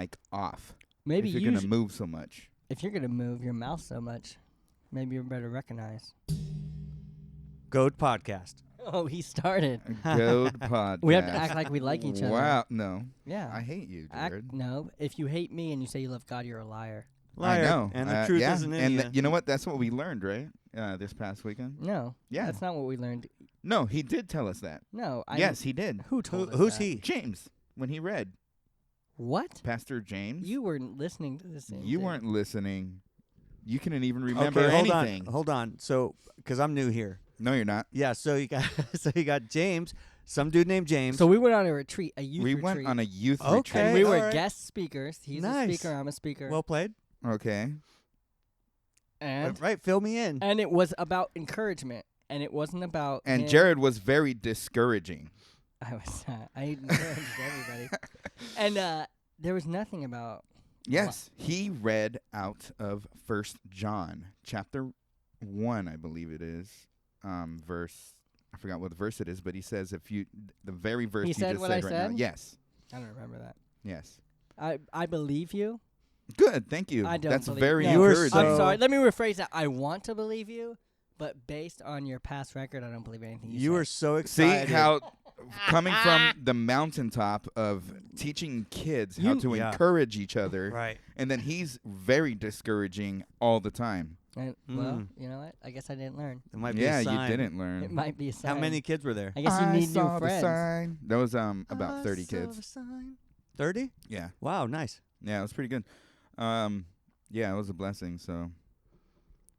like off. Maybe if you're gonna move so much. If you're gonna move your mouth so much, maybe you better recognize. Goat Podcast. Oh, he started. Goat podcast. We have to act like we like each other. Wow, no. Yeah. I hate you, Jared. No, if you hate me and you say you love God, you're a liar. Liar. I know. And the truth isn't in you. And you know what? That's what we learned, right? This past weekend. No. Yeah. That's not what we learned. No, he did tell us that. No. Yes, he did. Who told us Who's that? he? James, when he read. What? Pastor James. You weren't listening to the same You thing. weren't listening. You couldn't even remember Okay, anything. Hold on. So, because I'm new here. No, you're not. Yeah. So you got James, some dude named James. So we went on a retreat, a youth We retreat. went on a youth Okay. retreat. And we were alright. guest speakers. He's Nice. a speaker. I'm a speaker. Well played. Okay. and Right. Fill me in. and it was about encouragement, and it wasn't about. And him. Jared was very discouraging. I was. I encouraged everybody, and there was nothing about. Yes, he read out of 1 John chapter 1, I believe it is. Verse, I forgot what verse it is, but he says the very verse He you said just what said I right now. said? Yes. I don't remember that. Yes. I believe you. Good, thank you. I don't. That's believe very no, You were encouraging. I'm so- sorry. Let me rephrase that. I want to believe you, but based on your past record, I don't believe anything you You say. were so See excited. how coming from the mountaintop of teaching kids how to Yeah. encourage each other, Right. and then he's very discouraging all the time. And, Mm. well, you know what? I guess I didn't learn. It might be Yeah, a you sign. didn't learn. It might be a sign. How many kids were there? I guess you I need saw new the friends. sign. That was about 30 kids. 30? Yeah. Wow, nice. Yeah, it was pretty good. Yeah, it was a blessing. So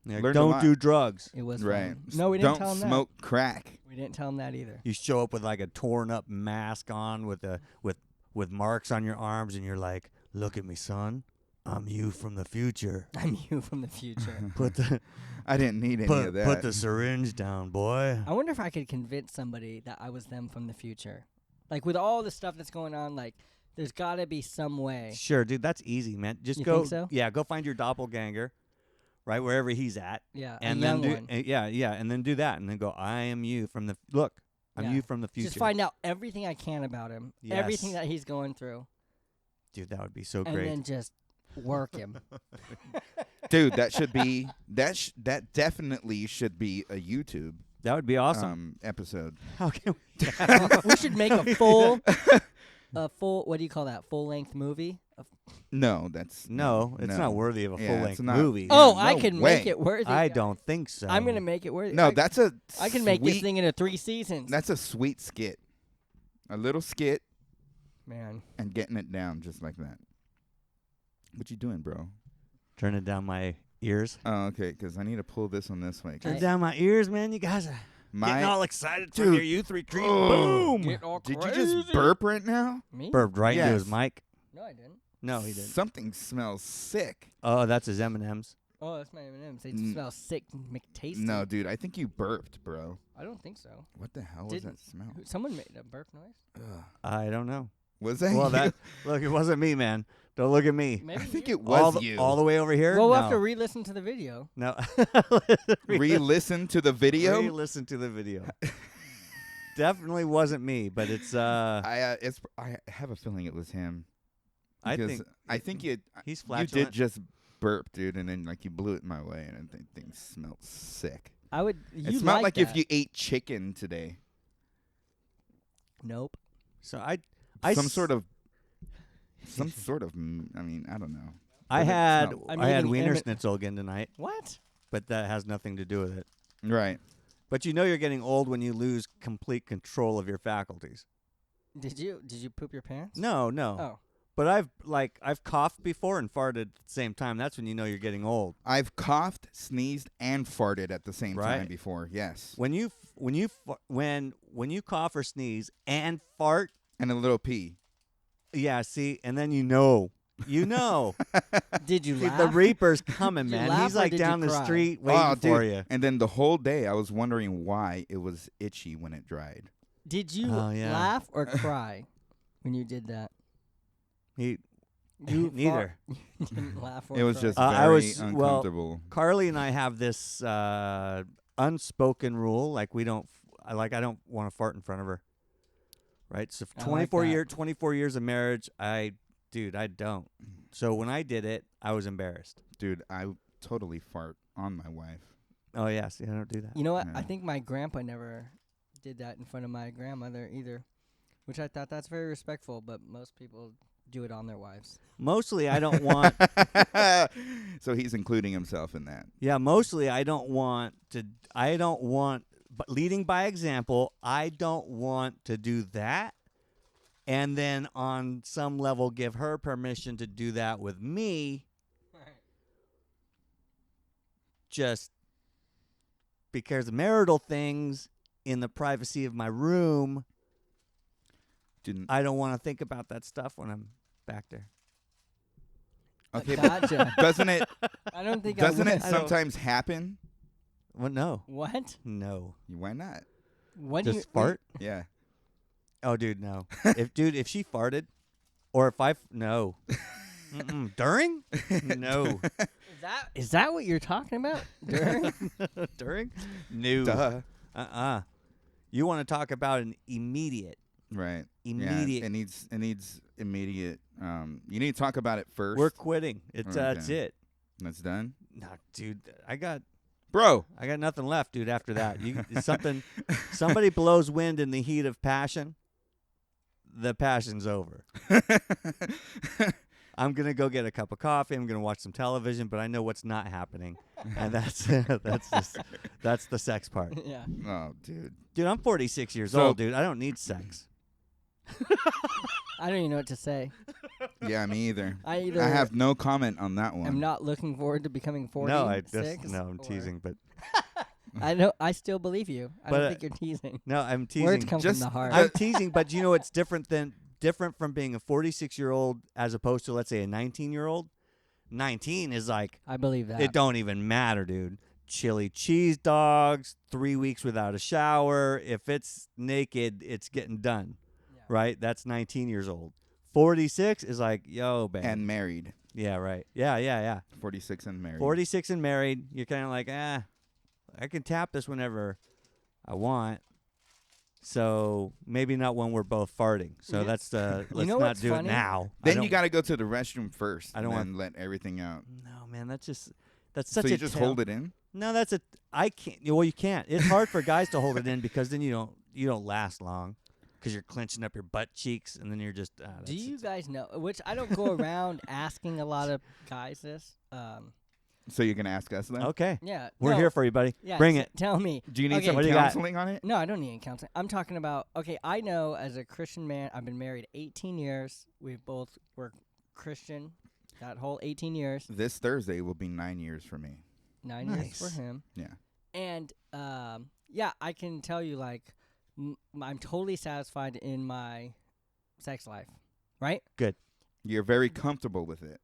Yeah, Learned a don't lot. do drugs. It was right. fun. No, we didn't Don't tell him smoke crack. that. We didn't tell him that either. You show up with like a torn up mask on with with marks on your arms, and you're like, "Look at me, son. I'm you from the future. I'm you from the future. Put the I didn't need any of that. put the syringe down, boy." I wonder if I could convince somebody that I was them from the future. Like, with all the stuff that's going on, like, there's got to be some way. Sure, dude, that's easy, man. Just You go. think so? Yeah, go find your doppelganger, right wherever he's at, Yeah, and a then young do one. and then do that, and then go. I am you from the look. I'm Yeah. you from the future. Just find out everything I can about him, everything Yes. that he's going through, Dude, that would be so and great. then just work him. Dude, that should be that definitely should be a YouTube That would be awesome. episode. How can we? We should make a full, what do you call that? Full length movie. No, that's No, it's not worthy of a Yeah, full it's length not. movie. Oh, no I can way. make it worthy. I guys. don't think so. I'm gonna make it worthy. No, that's a I can make this sweet- thing into 3 seasons. That's a sweet skit. A little skit Man, and getting it down just like that. What you doing, bro? Turning down my ears. Oh, okay, because I need to pull this one this way. 'cause Turn down my ears, man. You guys are getting all excited for Dude. your youth retreat. Oh. Boom! Get all Did you crazy. just burp right now? Me? Burped right into his Yes. mic. No, I didn't. No, he didn't. Something smells sick. Oh, that's his M&Ms. Oh, that's my M&Ms. They N- smell sick and McTasty. No, dude, I think you burped, bro. I don't think so. What the hell was Didn't- that smell? Someone made a burp noise. Ugh. I don't know. Was that Well, you? that look, it wasn't me, man. Don't look at me. Maybe I think you. it was all you. all the way over here. Well, we'll no. have to re-listen to the video. no. Re-listen to the video. Re-listen to the video. Definitely wasn't me, but it's. I have a feeling it was him. I Because think I think he's you flatulent. did just burp, dude, and then like you blew it my way, and I think things smelled sick. I would. You It smelled like if that. you ate chicken today. Nope. So I Some sort of. I mean, I don't know. I But it had smelled- I'm I had eating Wiener M- Schnitzel again tonight, What? but that has nothing to do with it. Right. But you know you're getting old when you lose complete control of your faculties. Did you poop your pants? No. Oh. But I've coughed before and farted at the same time. That's when you know you're getting old. I've coughed, sneezed, and farted at the same time Right. before. Yes. When you cough or sneeze and fart, And a little pee. yeah, see, and then you know. Did you See, laugh? the Reaper's coming, Did you man. laugh He's or like did you down the cry? street waiting Oh, for dude. you. And then the whole day I was wondering why it was itchy when it dried. Did you Oh, yeah. laugh or cry when you did that? He You neither. You didn't laugh or It was cry. just I very was- well, uncomfortable. Carly and I have this unspoken rule, like I don't want to fart in front of her. Right? So for I like that. 24 years of marriage, I Dude, I don't. So when I did it, I was embarrassed. Dude, I totally fart on my wife. Oh, yeah. See, I don't do that. You know what? I Yeah. think my grandpa never did that in front of my grandmother either, which I thought that's very respectful. But most people do it on their wives. Mostly, I don't want. So he's including himself in that. Yeah, mostly, I don't want to. I don't want. But leading by example, I don't want to do that. And then on some level, give her permission to do that with me. Just because marital things in the privacy of my room, Didn't I don't want to think about that stuff when I'm back there. okay, but Gotcha. doesn't it I don't think doesn't I it would. sometimes happen? Well, no, What? no. Why not? What do Just you fart? Yeah. Oh, dude, no. If she farted, or if no. Mm-mm. During? No. Is that what you're talking about? During? During? No. Duh. You want to talk about an immediate. Right. Immediate. Yeah, it needs immediate. You need to talk about it first. We're quitting. It's Okay. That's it. That's done, No, dude, I got bro. nothing left, dude. After that, somebody blows wind in the heat of passion. The passion's over. I'm gonna go get a cup of coffee. I'm gonna watch some television, but I know what's not happening, and that's that's the sex part. Yeah. Oh, dude. Dude, I'm 46 years So- old, dude. I don't need sex. I don't even know what to say. Yeah, me either. I either I have no comment on that one. am not looking forward to becoming 40. No, I'm or- teasing, but I know. I still believe you. I But, don't think you're teasing. no, I'm teasing. Words come Just- from the heart. I'm teasing, but you know it's different from being a 46-year-old as opposed to, let's say, a 19-year-old. 19 is like, I believe that. it don't even matter, dude. Chili cheese dogs, 3 weeks without a shower. If it's naked, it's getting done, Yeah. right? That's 19 years old. 46 is like, yo, babe. And married. Yeah, right. Yeah. 46 and married. 46 and married, you're kind of like, I can tap this whenever I want. So maybe not when we're both farting. So Yeah. that's let's know not what's do funny? it now. Then you got to go to the restroom first. I don't and then let everything out. No, man, that's such So a you just tell- hold it in. No, I can't. Well, you can't. It's hard for guys to hold it in because then you don't last long because you're clenching up your butt cheeks and then you're just. Do you guys know? Which I don't go around asking a lot of guys this. So you're gonna ask us then? Okay, Yeah. we're no, here for you, buddy. Yeah, Bring s- it. Tell me. Do you need Okay. some What do you got? counseling on it? No, I don't need any counseling. I'm talking about. Okay, I know as a Christian man, I've been married 18 years. We've both were Christian that whole 18 years. This Thursday will be 9 years for me. 9 years Nice. for him. Yeah. And yeah, I can tell you like I'm totally satisfied in my sex life. Right? You're very comfortable with it,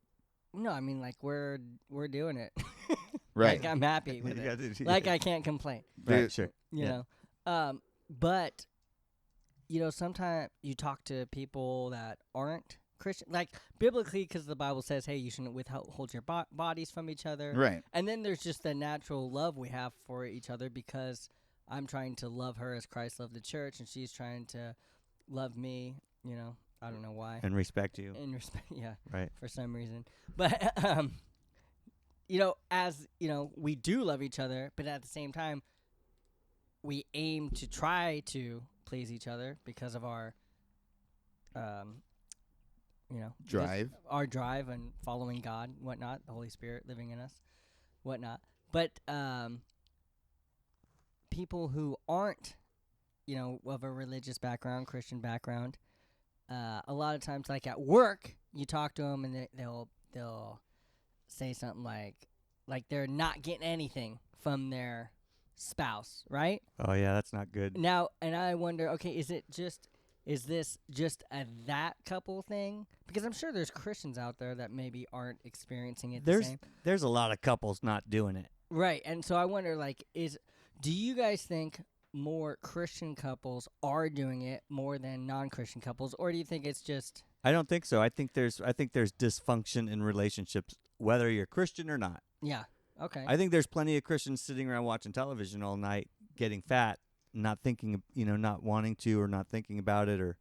No, I mean like we're doing it. right? Like I'm happy with You it. got to- Like I can't complain. right, Dude, sure. You Yeah. know. But you know, sometimes you talk to people that aren't Christian, like biblically, because the Bible says, "Hey, you shouldn't withhold your bodies from each other." Right. And then there's just the natural love we have for each other because I'm trying to love her as Christ loved the church, and she's trying to love me. You know, I don't know why. And respect you. In respect, yeah, Right. for some reason. But you know, as you know, we do love each other, but at the same time, we aim to try to please each other because of our, you know, because Drive. our drive and following God, whatnot, the Holy Spirit living in us, whatnot. But people who aren't, you know, of a religious background, Christian background, a lot of times, like at work, you talk to them and they'll say something like they're not getting anything from their spouse, right? Oh yeah, that's not good. Now, and I wonder, okay, is this just a that couple thing? Because I'm sure there's Christians out there that maybe aren't experiencing it the same. There's a lot of couples not doing it. Right. And so I wonder, like, do you guys think more Christian couples are doing it more than non-Christian couples, or do you think it's just I don't think so. I think there's dysfunction in relationships, whether you're Christian or not. yeah? Okay. I think there's plenty of Christians sitting around watching television all night, getting fat, not thinking, not wanting to or not thinking about it, or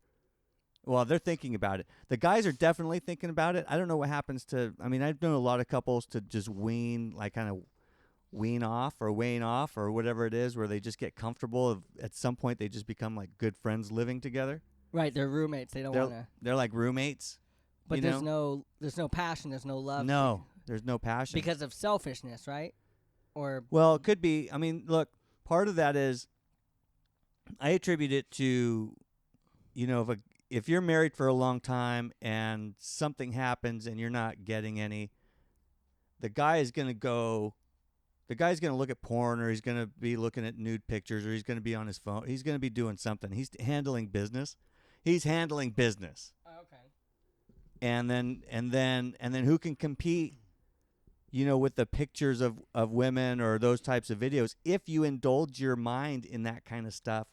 Well, they're thinking about it. The guys are definitely thinking about it. I don't know what happens to. I mean, I've known a lot of couples to just wean, like kind of wean off or wane off or whatever it is, where they just get comfortable. At some point, they just become like good friends living together. Right, they're roommates. They don't want to. They're like roommates. But you there's know? no passion. There's no love. No, there's no passion because of selfishness, right? Or well, it could be. I mean, look, part of that is I attribute it to, if you're married for a long time and something happens and you're not getting any, the guy's going to look at porn, or he's going to be looking at nude pictures, or he's going to be on his phone. He's going to be doing something. He's handling business. Oh, okay. And then who can compete, with the pictures of women or those types of videos? If you indulge your mind in that kind of stuff,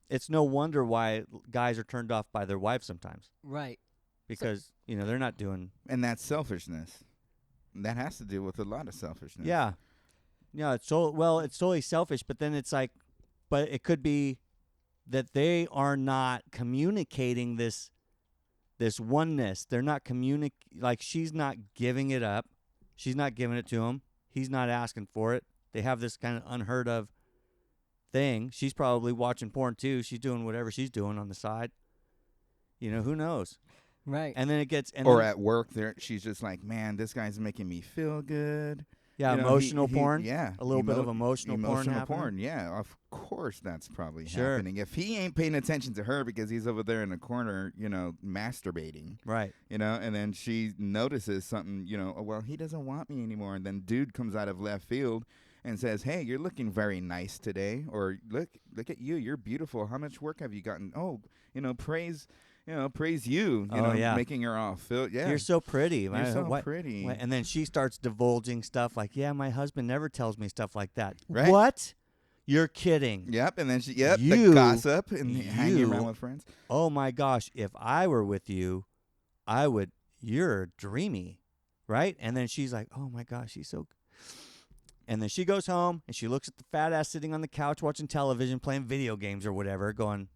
it's no wonder why guys are turned off by their wives sometimes. Right. Because, they're not doing. And that's selfishness. That has to do with a lot of selfishness. Yeah. Yeah, it's totally selfish, but then it's like, but it could be that they are not communicating this oneness. They're not like she's not giving it up. She's not giving it to him. He's not asking for it. They have this kind of unheard of thing. She's probably watching porn too. She's doing whatever she's doing on the side. Who knows? Right. And then it gets at work there she's just like, man, this guy's making me feel good. Yeah, emotional porn. Yeah. A little bit of emotional porn. Yeah, of course that's probably Sure. happening. If he ain't paying attention to her because he's over there in the corner, masturbating. Right. And then she notices something, oh, well, he doesn't want me anymore. And then dude comes out of left field and says, hey, you're looking very nice today. Or look at you. You're beautiful. How much work have you gotten? Oh, praise you, making her all feel, yeah. You're so pretty. You're so pretty. And then she starts divulging stuff like, yeah, my husband never tells me stuff like that. Right. What? You're kidding. Yep. And then the gossip and hanging around with friends. Oh my gosh, if I were with you, you're dreamy, right? And then she's like, oh my gosh, he's so. And then she goes home and she looks at the fat ass sitting on the couch watching television, playing video games or whatever, going,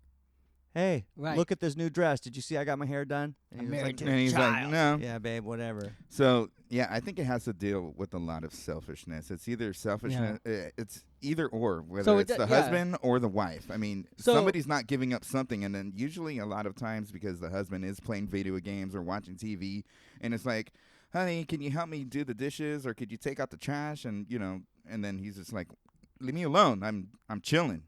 hey, look at this new dress. Did you see I got my hair done? And he's like, no. Yeah, babe, whatever. So, yeah, I think it has to deal with a lot of selfishness. It's either selfishness, it's either or, whether it's the husband or the wife. I mean, somebody's not giving up something, and then usually a lot of times because the husband is playing video games or watching TV, and it's like, honey, can you help me do the dishes, or could you take out the trash? And, and then he's just like, leave me alone. I'm chilling.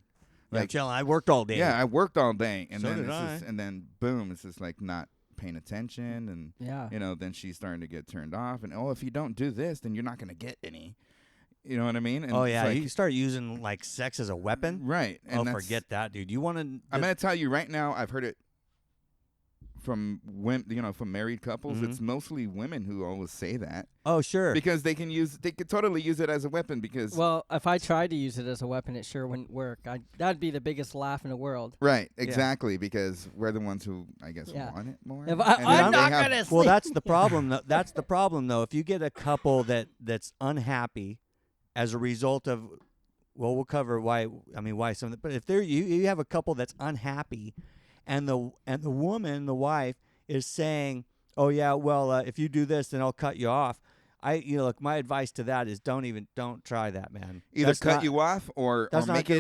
Like, I worked all day. Yeah, I worked all day, and so then did I. and then boom, it's just like not paying attention, and then she's starting to get turned off, and if you don't do this, then you're not gonna get any. You know what I mean? And like, you start using like sex as a weapon, right? And forget that, dude. You want to? I'm gonna tell you right now. I've heard it from women, from married couples. Mm-hmm. It's mostly women who always say that. Oh, sure. Because they could totally use it as a weapon. Because if I tried to use it as a weapon, it sure wouldn't work. That'd be the biggest laugh in the world. Right, exactly. Because we're the ones who, I guess, want it more. I'm not gonna sleep. Well, that's the problem. That's the problem, though. If you get a couple that's unhappy as a result of, well, we'll cover why. I mean, why something. But if you have a couple that's unhappy. And the woman, the wife, is saying, "Oh yeah, well, if you do this, then I'll cut you off." Look, my advice to that is don't try that, man. Either cut you off or make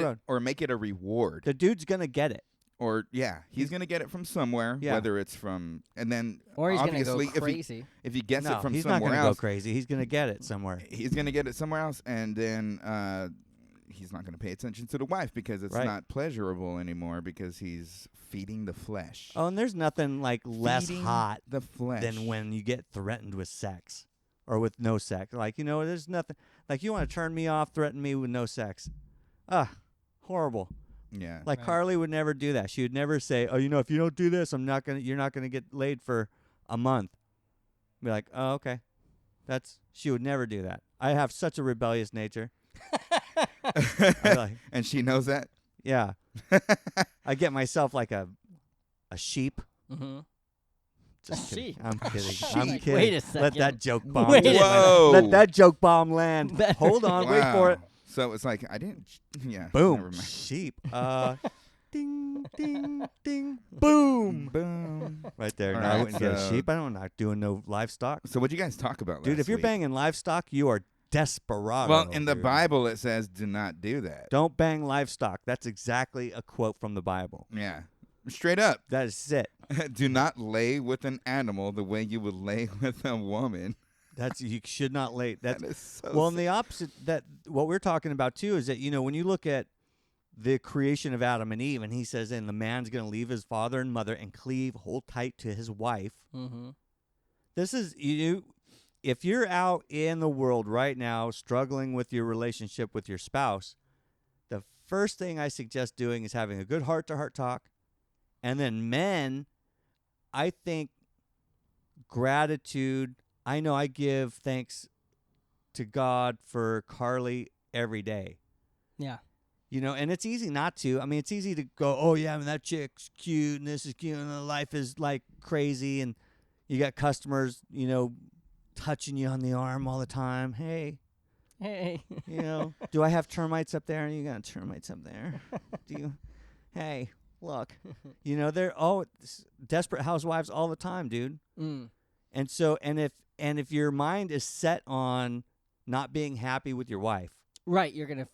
it a reward. The dude's gonna get it. Or he's gonna get it from somewhere, whether it's from, and then or he's obviously gonna go crazy. if he gets it from he's somewhere not gonna else, go crazy. He's gonna get it somewhere. He's gonna get it somewhere else, and then he's not gonna pay attention to the wife because it's not pleasurable anymore because he's feeding the flesh. Oh, and there's nothing like less hot the flesh than when you get threatened with sex or with no sex. Like, there's nothing like you want to turn me off, threaten me with no sex. Horrible. Yeah. Like Carly would never do that. She would never say, "Oh, if you don't do this, you're not gonna get laid for a month." Be like, "Oh, okay." She would never do that. I have such a rebellious nature. And she knows that? Yeah. I get myself like a sheep. Mm-hmm. Just kidding. Sheep. I'm kidding. Sheep. I'm kidding. Wait a second. Let that joke bomb. Wait a second. Whoa. Let that joke bomb land. Hold on. Wait for it. So it's like, I didn't. Yeah. Boom. Never mind. Sheep. ding, ding, ding, boom. Boom. Right there. All No, I right, wouldn't get a so- sheep. I'm not doing no livestock. So what'd you guys talk about Dude, last if you're week? banging livestock, you are desperado. Well, in the dude. Bible, it says do not do that. Don't bang livestock. That's exactly a quote from the Bible. Yeah. Straight up. That is it. Do not lay with an animal the way you would lay with a woman. That's you should not lay. That's That is so well, and the opposite. That what we're talking about too is that when you look at the creation of Adam and Eve, and he says, and the man's going to leave his father and mother and cleave, hold tight to his wife. Mm-hmm. This is if you're out in the world right now struggling with your relationship with your spouse, the first thing I suggest doing is having a good heart-to-heart talk. And then men, I think gratitude, I know I give thanks to God for Carly every day. Yeah. And it's easy not to. I mean, it's easy to go, oh, yeah, I mean, that chick's cute, and this is cute, and the life is, like, crazy, and you got customers, touching you on the arm all the time. Hey. Do I have termites up there? You got termites up there. Do you? Hey, look. They're all desperate housewives all the time, dude. Mm. And so, and if your mind is set on not being happy with your wife, right, you're gonna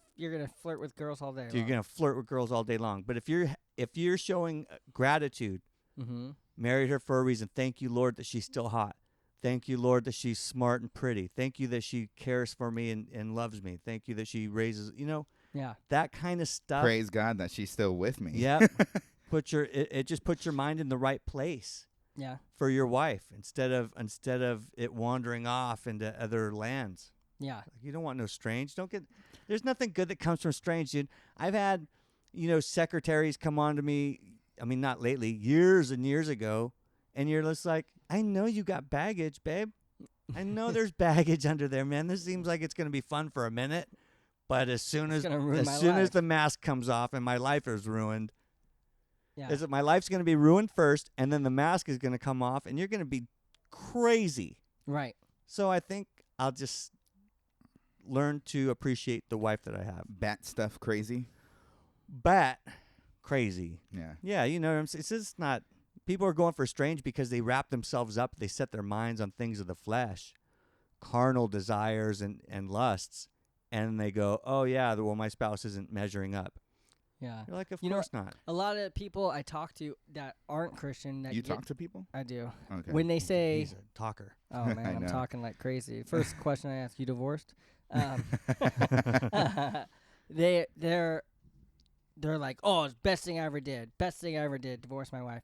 flirt with girls all day. You're gonna flirt with girls all day long. But if you're showing gratitude, mm-hmm. married her for a reason. Thank you, Lord, that she's still hot. Thank you, Lord, that she's smart and pretty. Thank you that she cares for me and loves me. Thank you that she raises, yeah, that kind of stuff. Praise God that she's still with me. Yep. It just puts your mind in the right place. Yeah. For your wife instead of it wandering off into other lands. Yeah. You don't want no strange. There's nothing good that comes from strange, dude. I've had, secretaries come on to me. I mean, not lately, years and years ago. And you're just like, I know you got baggage, babe. I know there's baggage under there, man. This seems like it's going to be fun for a minute. But as soon as the mask comes off and my life is ruined, my life's going to be ruined first, and then the mask is going to come off, and you're going to be crazy. Right. So I think I'll just learn to appreciate the wife that I have. Bat stuff crazy. Crazy. Yeah. Yeah, what I'm saying? It's just not. People are going for strange because they wrap themselves up. They set their minds on things of the flesh, carnal desires and lusts, and they go, oh, yeah, well, my spouse isn't measuring up. Yeah. You're like, of course not. A lot of people I talk to that aren't Christian. You talk to people? I do. Okay. When they say... He's a talker. Oh, man, I'm talking like crazy. First question I ask, you divorced? They're like, oh, it's best thing I ever did. Best thing I ever did, divorce my wife.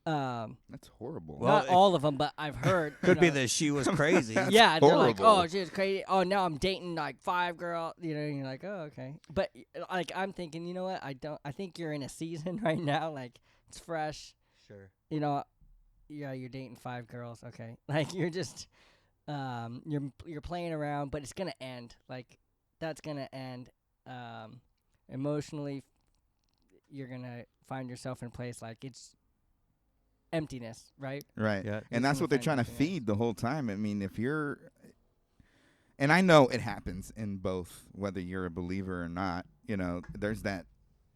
That's horrible. Well, not all of them, but I've heard. Could be that she was crazy. Yeah, they're like, oh, she was crazy. Oh, now I'm dating like 5 girls. And you're like, oh, okay. But like, I'm thinking, you know what? I think you're in a season right now. Like, it's fresh. Sure. Yeah, you're dating 5 girls. Okay. Like, you're just, you're playing around, but it's gonna end. Like, that's gonna end. Emotionally, you're gonna find yourself in a place like it's emptiness, right? Right. Yeah. And that's what they're trying to feed the whole time. I mean, if you're, and I know it happens in both, whether you're a believer or not, there's that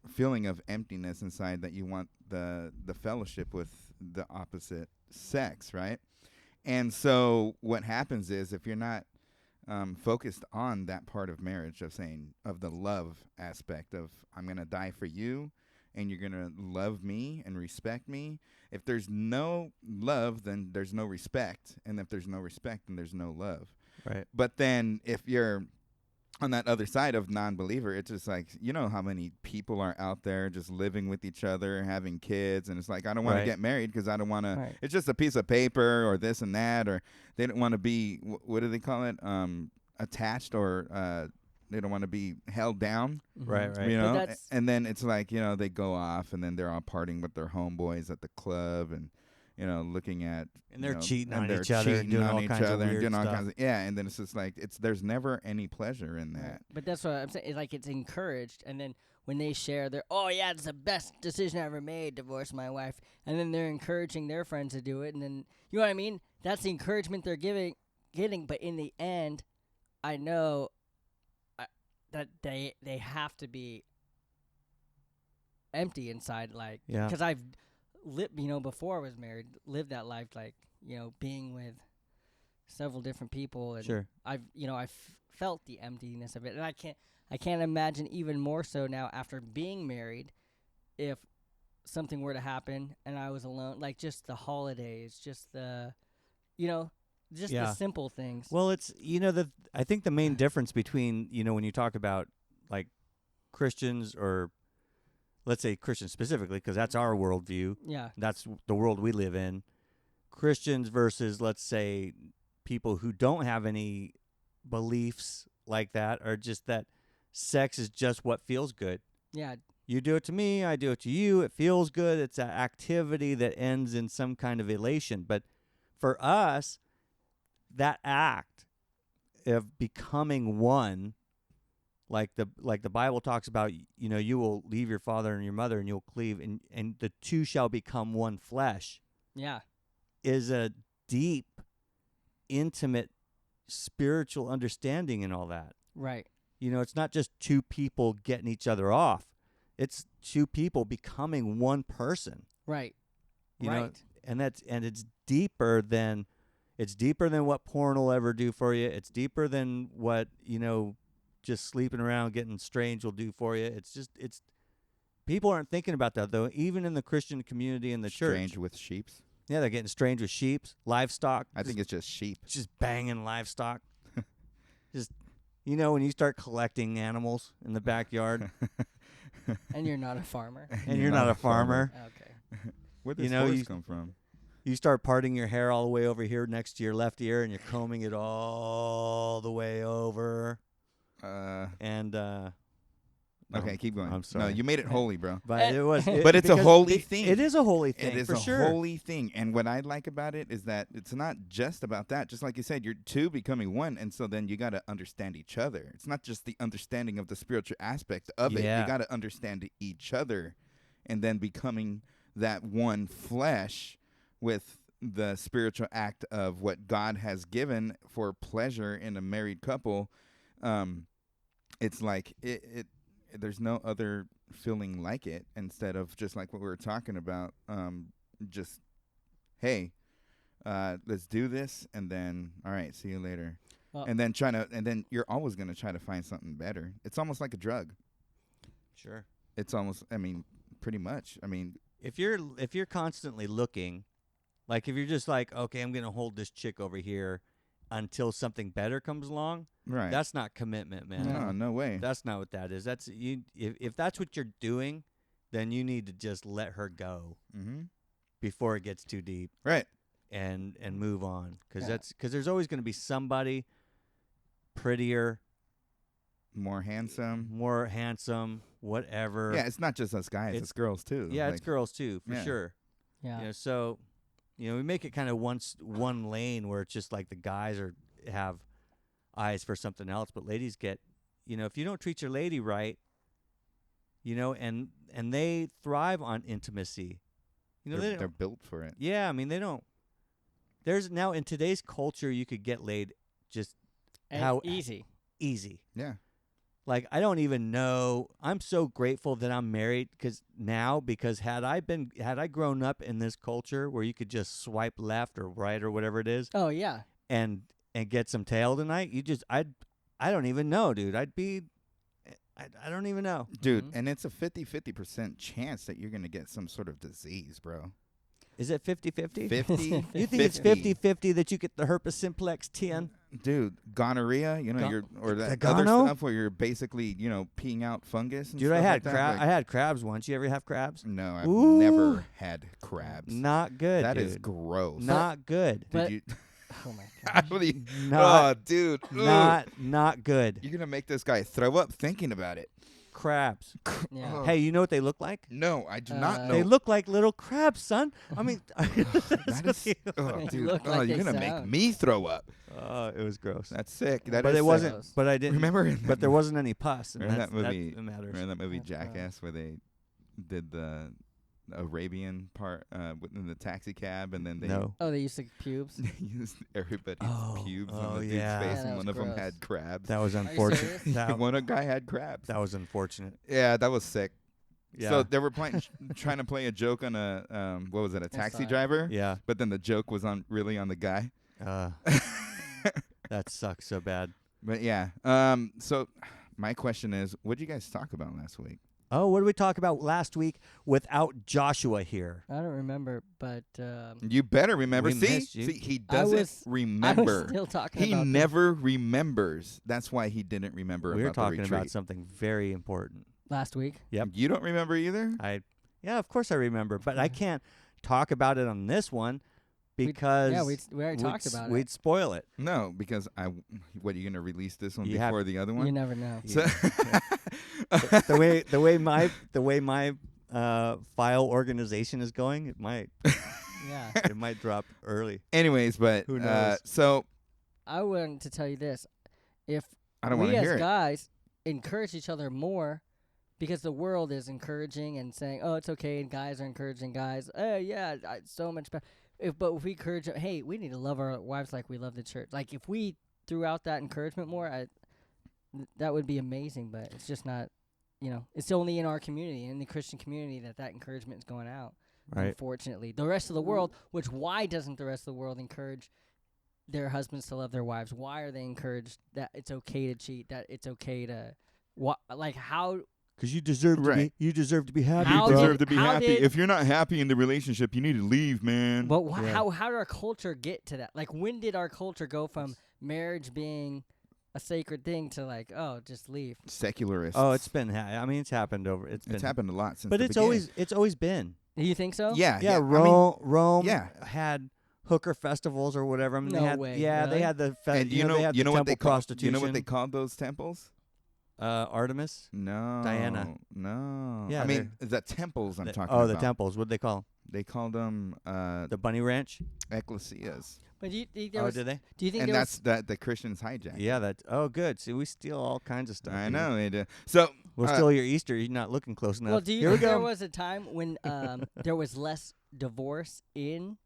feeling of emptiness inside that you want the fellowship with the opposite sex, right? And so what happens is if you're not focused on that part of marriage of the love aspect of I'm going to die for you and you're going to love me and respect me. If there's no love, then there's no respect. And if there's no respect, then there's no love. Right. But then if you're on that other side of non-believer, it's just like, how many people are out there just living with each other, having kids. And it's like, I don't want to get married because I don't want to, it's just a piece of paper or this and that, or they don't want to be, what do they call it? Attached or they don't want to be held down. Right. And then it's like, they go off and then they're all partying with their homeboys at the club and, looking at. And they're cheating on each other, doing all kinds of weird stuff. And then it's just like, there's never any pleasure in that. Right. But that's what I'm saying. It's like it's encouraged. And then when they share it's the best decision I ever made, divorce my wife. And then they're encouraging their friends to do it. And then, you know what I mean? That's the encouragement they're getting. But in the end, I know that they have to be empty inside, like, Yeah. because I've lived, before I was married, lived that life, like, being with several different people, and Sure. I've felt the emptiness of it, and I can't imagine even more so now after being married, if something were to happen and I was alone, like just the holidays, just the, the simple things. Well, it's I think the main difference between when you talk about like Christians, or let's say Christians specifically, because that's our worldview. Yeah. That's the world we live in. Christians versus, let's say, people who don't have any beliefs like that, or just that sex is just what feels good. Yeah. You do it to me, I do it to you. It feels good. It's an activity that ends in some kind of elation. But for us, that act of becoming one, like the Bible talks about, you will leave your father and your mother and you'll cleave, and the two shall become one flesh. Yeah. Is a deep, intimate, spiritual understanding in all that. Right. It's not just two people getting each other off. It's two people becoming one person. Right. You know, and it's deeper than what porn will ever do for you. It's deeper than what, just sleeping around getting strange will do for you. It's people aren't thinking about that though, even in the Christian community in the church. Strange with sheeps. Yeah, they're getting strange with sheep, livestock. I think it's just sheep. Just banging livestock. Just, when you start collecting animals in the backyard. And you're not a farmer. And you're not a farmer. Okay. Where does horse come from? You start parting your hair all the way over here next to your left ear, and you're combing it all the way over. Okay, keep going. I'm sorry. No, you made it holy, bro. But it was. But it's a holy thing. It is a holy thing. It is for a sure. holy thing. And what I like about it is that it's not just about that. Just like you said, you're two becoming one, and so then you got to understand each other. It's not just the understanding of the spiritual aspect of it. You got to understand each other, and then becoming that one flesh with the spiritual act of what God has given for pleasure in a married couple. It's like it there's no other feeling like it, instead of just like what we were talking about, just, hey, let's do this, and then, all right, see you later. And then you're always going to try to find something better. It's almost like a drug. Sure. It's almost, pretty much. If you're constantly looking, like if you're just like, okay, I'm going to hold this chick over here until something better comes along, right? That's not commitment, man. No way. That's not what that is. That's you. If that's what you're doing, then you need to just let her go before it gets too deep, right? And move on, because there's always going to be somebody prettier, more handsome, whatever. Yeah, it's not just us guys; it's girls too. Yeah, it's girls too, for sure. Yeah. So. We make it kind of one lane where it's just like the guys have eyes for something else, but ladies get, if you don't treat your lady right, and they thrive on intimacy. They're built for it. Yeah, they don't. There's now in today's culture, you could get laid just easy. Yeah. Like, I don't even know. I'm so grateful that I'm married because had I grown up in this culture where you could just swipe left or right or whatever it is. Oh yeah. And get some tail tonight. I don't even know, dude. I don't even know. Dude, and it's a 50% chance that you're going to get some sort of disease, bro. Is it 50-50? 50? You think it's 50-50 that you get the herpes simplex 10? Dude, gonorrhea, or that other stuff where you're basically, peeing out fungus and dude, stuff I had like that. I had crabs once. You ever have crabs? No, I've never had crabs. Not good, That dude. is gross. Not good. But, Did you... Oh my god. Dude. Not good. You're going to make this guy throw up thinking about it. Crabs. Yeah. Hey, you know what they look like? No, I do not know. They look like little crabs, son. dude. You're You're gonna make me throw up. It was gross. That's sick. But it wasn't. gross. But I didn't remember. But there wasn't any pus. And Remember that movie? That matters. Remember that movie That's Jackass where they did the Arabian part in the taxi cab, and then they they used pubes. they used everybody's pubes on the dude's face, Yeah, and one of them gross. had crabs. That was unfortunate. One guy had crabs. That was unfortunate. Yeah, that was sick. Yeah. So they were trying to play a joke on a what was it, a taxi driver? Yeah. But then the joke was really on the guy. That sucks so bad. But yeah. So my question is, what did you guys talk about last week? Oh, what did we talk about last week without Joshua here? I don't remember, but you better remember. See, he doesn't remember. I was still talking about He never remembers. That's why he didn't remember. We were about the talking retreat. about something very important last week. Yep. You don't remember either? Yeah, of course I remember, but I can't talk about it on this one because we already talked about it. We'd spoil it. No, because what are you going to release this one before the other one? You never know. So the way my file organization is going, it might it might drop early. Anyways, but who knows? So I wanted to tell you this: if I don't want to hear as guys encourage each other more, because the world is encouraging and saying, "Oh, it's okay," and guys are encouraging guys. Oh, yeah, so much better. But if we encourage, hey, we need to love our wives like we love the church. Like if we threw out that encouragement more, that would be amazing. But it's just not, it's only in our community, in the Christian community, that encouragement is going out. Right. Unfortunately, the rest of the world, why doesn't the rest of the world encourage their husbands to love their wives? Why are they encouraged that it's okay to cheat? That it's okay to how? Because you deserve to be. You deserve to be happy. You deserve to be happy. If you're not happy in the relationship, you need to leave, man. But how did our culture get to that? Like, when did our culture go from marriage being a sacred thing to just leave? Secularists. Oh, it's been. It's happened over. It's happened a lot since. But it's always been. Do you think so? Yeah. Rome. Had hooker festivals or whatever. No way. Yeah, really? they had the. And you know what they prostitution. You know what they called those temples? Artemis? No. Diana? No. Yeah, the temples I'm talking about. Oh, the temples. What did they call them? They called them the Bunny Ranch? ecclesias. But do you think did they? Do you think and that's that the Christians hijacked. Yeah, good. See, we steal all kinds of stuff. I know they do. So we'll steal your Easter. You're not looking close enough. Well, do you think there was a time when there was less divorce in,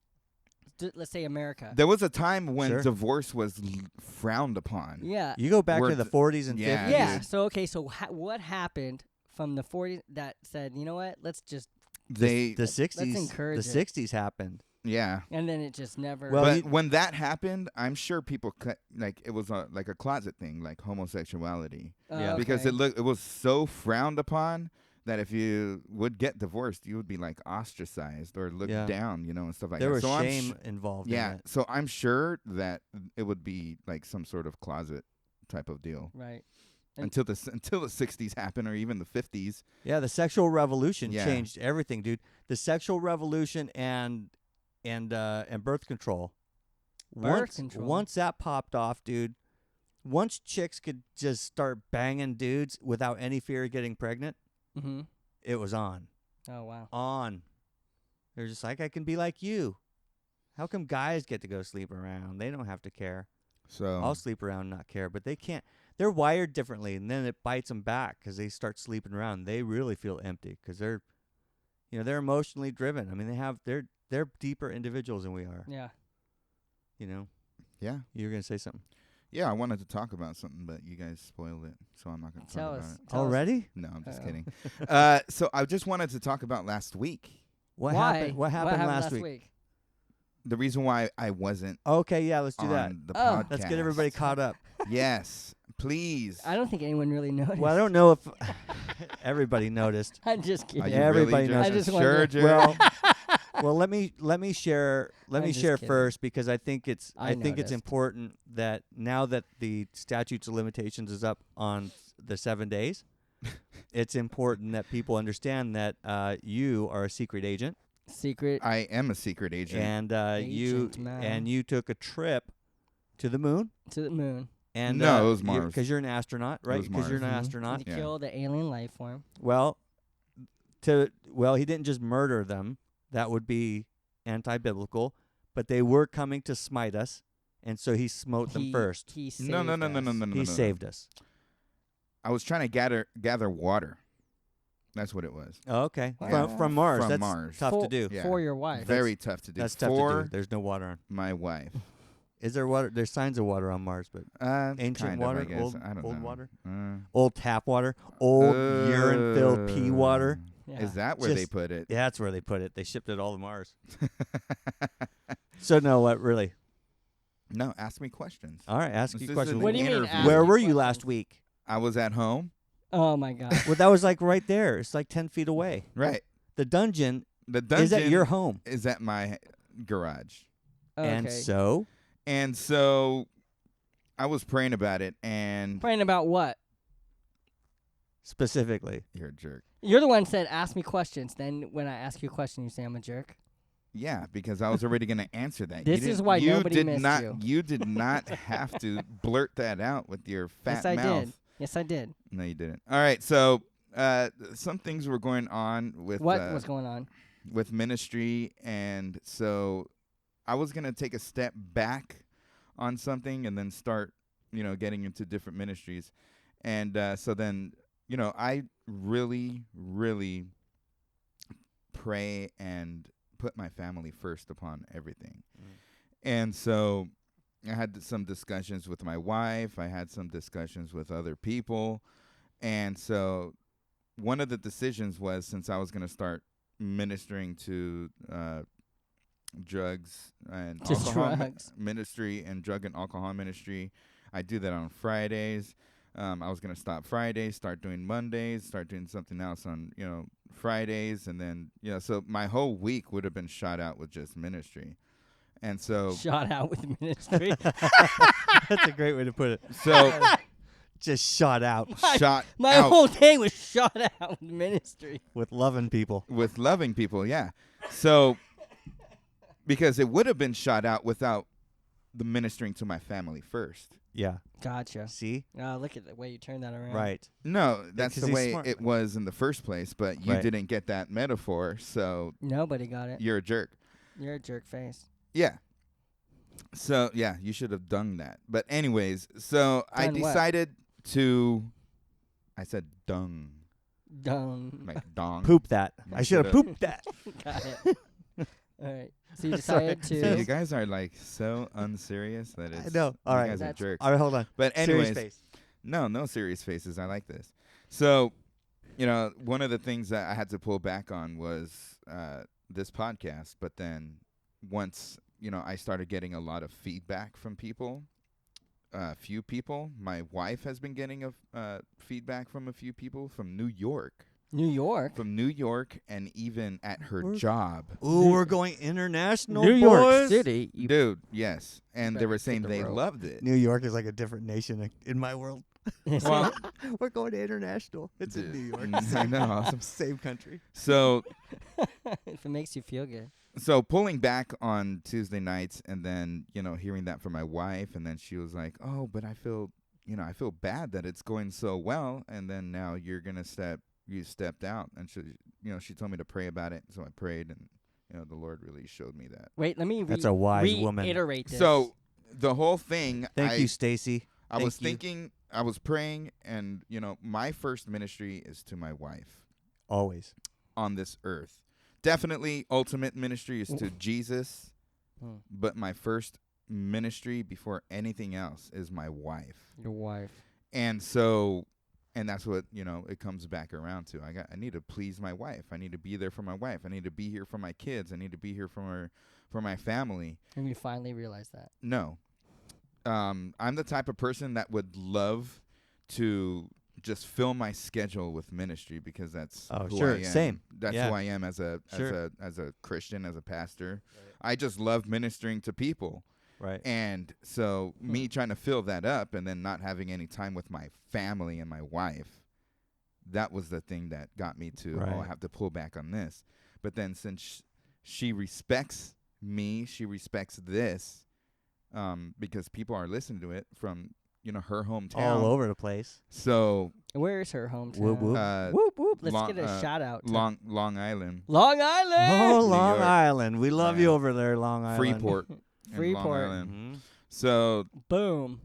let's say, America? There was a time when divorce was frowned upon. Yeah. You go back to the 40s and 50s. Yeah. So what happened from the 40s that said, you know what? Let's just the 60s. Let's encourage the 60s happened. Yeah. And then it just never. Well, but when that happened, I'm sure people it was like a closet thing, like homosexuality. Yeah. Because it was so frowned upon that if you would get divorced, you would be like ostracized or looked down, and stuff like that. There was shame involved. Yeah. In it. So I'm sure that it would be like some sort of closet type of deal. Right. Until the 60s happened, or even the 50s. Yeah, the sexual revolution changed everything, dude. The sexual revolution and birth control. Once that popped off, dude. Once chicks could just start banging dudes without any fear of getting pregnant, it was on. Oh wow. On. They're just like, I can be like you. How come guys get to go sleep around? They don't have to care. So I'll sleep around and not care, but they can't. They're wired differently, and then it bites them back because they start sleeping around. They really feel empty because they're emotionally driven. I mean, they're deeper individuals than we are. Yeah. Yeah. You were gonna say something. Yeah, I wanted to talk about something, but you guys spoiled it, so I'm not gonna talk about it. Already? No, I'm just kidding. So I just wanted to talk about last week. What happened? What happened last week? The reason why I wasn't. Okay, yeah, let's do that. The podcast. Let's get everybody caught up. Yes, please. I don't think anyone really noticed. Well, I don't know if everybody noticed. I'm just kidding. Everybody knows. I just sure, well, let me share. Let me share first because I think it's important that now that the statutes of limitations is up on the 7 days, it's important that people understand that you are a secret agent. I am a secret agent. And you took a trip to the moon. To the moon. And no, it was Mars. Because you're an astronaut, right? Because you're an astronaut. To kill the alien life form. Well, he didn't just murder them. That would be anti-biblical. But they were coming to smite us, and so he smote them first. He saved No. He saved us. I was trying to gather water. That's what it was. Oh, okay. Yeah. From Mars. From That's Mars. tough to do. Yeah. For your wife. Very tough to do. That's tough to do. There's no water on. My wife. Is there water? There's signs of water on Mars, but ancient water, I guess. old I don't know. water, old tap water, old urine-filled pee water. Yeah. Is that where they put it? Yeah, that's where they put it. They shipped it all to Mars. So no, what really? No, ask me questions. All right, ask This you is questions. an What do you mean, interview. ask Where me were you questions? last week? I was at home. Oh my God. Well, that was like right there. It's like 10 feet away. Right. The dungeon The dungeon is at your home. Is at my garage. Okay. And so I was praying about it, and Praying about what? specifically. you're a jerk. You're the one said ask me questions. Then when I ask you a question, you say I'm a jerk. Yeah, because I was already going to answer that. This is why nobody missed you. You did not have to blurt that out with your fat mouth. Yes, I did. No, you didn't. All right, so some things were going on with What was going on? with ministry, and so I was going to take a step back on something and then start, getting into different ministries. And so then, I really, really pray and put my family first upon everything. And so I had some discussions with my wife. I had some discussions with other people. And so one of the decisions was, since I was going to start ministering to drugs and alcohol ministry and drug and alcohol ministry, I do that on Fridays. I was going to stop Fridays, start doing Mondays, start doing something else on, Fridays. And then, so my whole week would have been shot out with just ministry. And so shot out with ministry. That's a great way to put it. So just shot out. My whole day was shot out with ministry. With loving people. With loving people, yeah. So because it would have been shot out without the ministering to my family first. Yeah. Gotcha. See? Look at the way you turned that around. Right. No, that's the way smart. it was in the first place, but you didn't get that metaphor, so nobody got it. You're a jerk. You're a jerk face. Yeah. So, yeah, you should have done that. But anyways, so I decided to, I said dung. Dung. Like dong. Poop that. I should have pooped that. Got it. All right. So you decided to. So you guys are like so unserious that it's. I know. All right. You guys are jerks. All right, hold on. But anyways. Serious face. No serious faces. I like this. So, one of the things that I had to pull back on was this podcast. But then once, I started getting a lot of feedback from people, few people. My wife has been getting feedback from a few people from New York. From New York, and even at her job. Ooh, we're going international, New York City. Dude, yes. And they were saying they loved it. New York is like a different nation in my world. Well, we're going to international. It's in New York. I know. Awesome. Same country. So, if it makes you feel good. So pulling back on Tuesday nights, and then, hearing that from my wife, and then she was like, oh, but I feel bad that it's going so well. And then now you're going to you stepped out, and she told me to pray about it. So I prayed, and the Lord really showed me that. Wait, let me That's a wise woman. Reiterate this. So the whole thing. Thank you, Stacy. I was thinking, I was praying, and my first ministry is to my wife. Always. On this earth. Definitely ultimate ministry is to Jesus, but my first ministry before anything else is my wife. Your wife. And so, and that's what, it comes back around to. I need to please my wife. I need to be there for my wife. I need to be here for my kids. I need to be here for my family. And you finally realized that? No. I'm the type of person that would love to just fill my schedule with ministry, because that's who I am. Same. That's who I am as a Christian, as a pastor. Right. I just love ministering to people. Right. And so me trying to fill that up and then not having any time with my family and my wife, that was the thing that got me to, I have to pull back on this. But then since she respects me, she respects this, because people are listening to it from, her hometown. All over the place. So. Where is her hometown? Whoop, whoop. Whoop, whoop. Let's get a shout out. Long Island. Long Island! Oh, Long Island. We love you over there, Long Island. Freeport. Freeport. Mm-hmm. So. Boom.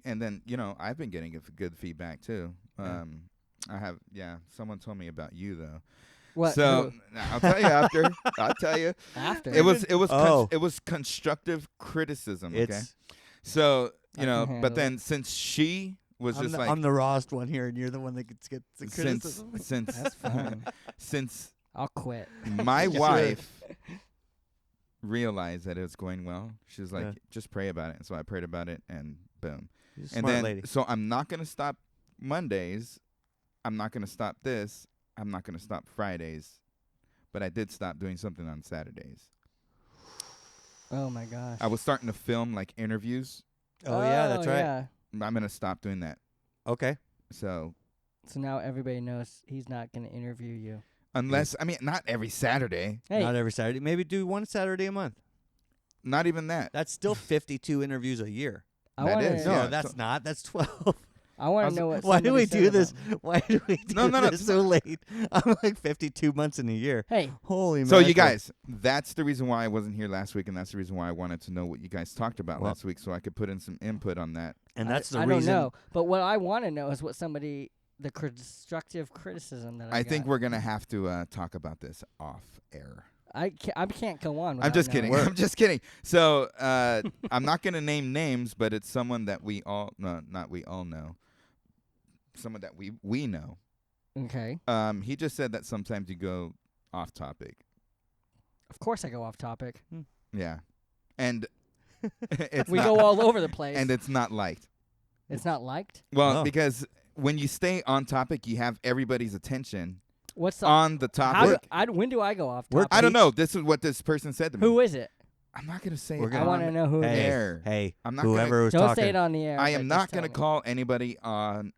And then, I've been getting good feedback too. I have, someone told me about you though. What? So I'll tell you after. I'll tell you. After. It was constructive criticism. Okay. So, but then since she was just like, I'm the rawest one here, and you're the one that gets the criticism. Since That's fine. since I'll quit. my wife realized that it was going well, she was like, just pray about it. And so I prayed about it, and boom. She's a And smart then, lady. so I'm not gonna stop Mondays. I'm not gonna stop this. I'm not gonna stop Fridays. But I did stop doing something on Saturdays. Oh my gosh. I was starting to film like interviews. Oh yeah, that's right. Yeah. I'm gonna stop doing that. Okay. So now everybody knows he's not going to interview you. unless not every Saturday. Hey, Not every Saturday. Maybe do one Saturday a month. Not even that. That's still 52 interviews a year. I that wanna, is, No, yeah. that's not. That's 12. I want to know what. Why do somebody we said do about this? me. Why do we do No, this so late? I'm like 52 months in a year. Hey, Holy So you mackerel. guys, that's the reason why I wasn't here last week, and that's the reason why I wanted to know what you guys talked about Well- last week, so I could put in some input on that. And that's the I reason. don't know, but what I want to know is what the constructive criticism that I got. think we're gonna have to talk about this off air. I can't go on. I'm just without kidding. knowing. I'm just kidding. So I'm not gonna name names, but it's someone that we all not we all know. Someone that we know. Okay. He just said that sometimes you go off topic. Of course, I go off topic. Yeah, and it's We not, go all over the place. and it's not liked. It's not liked. Well, Oh. because when you stay on topic, you have everybody's attention What's the? on the How do, topic. when do I go off We're- topic? I don't know. This is what this person said to me. Who is it? I'm not gonna say We're it gonna- I want to on know who it Hey, is. air. hey, I'm not whoever was Don't talking. say it on the air. I but am just not tell gonna me. call anybody on.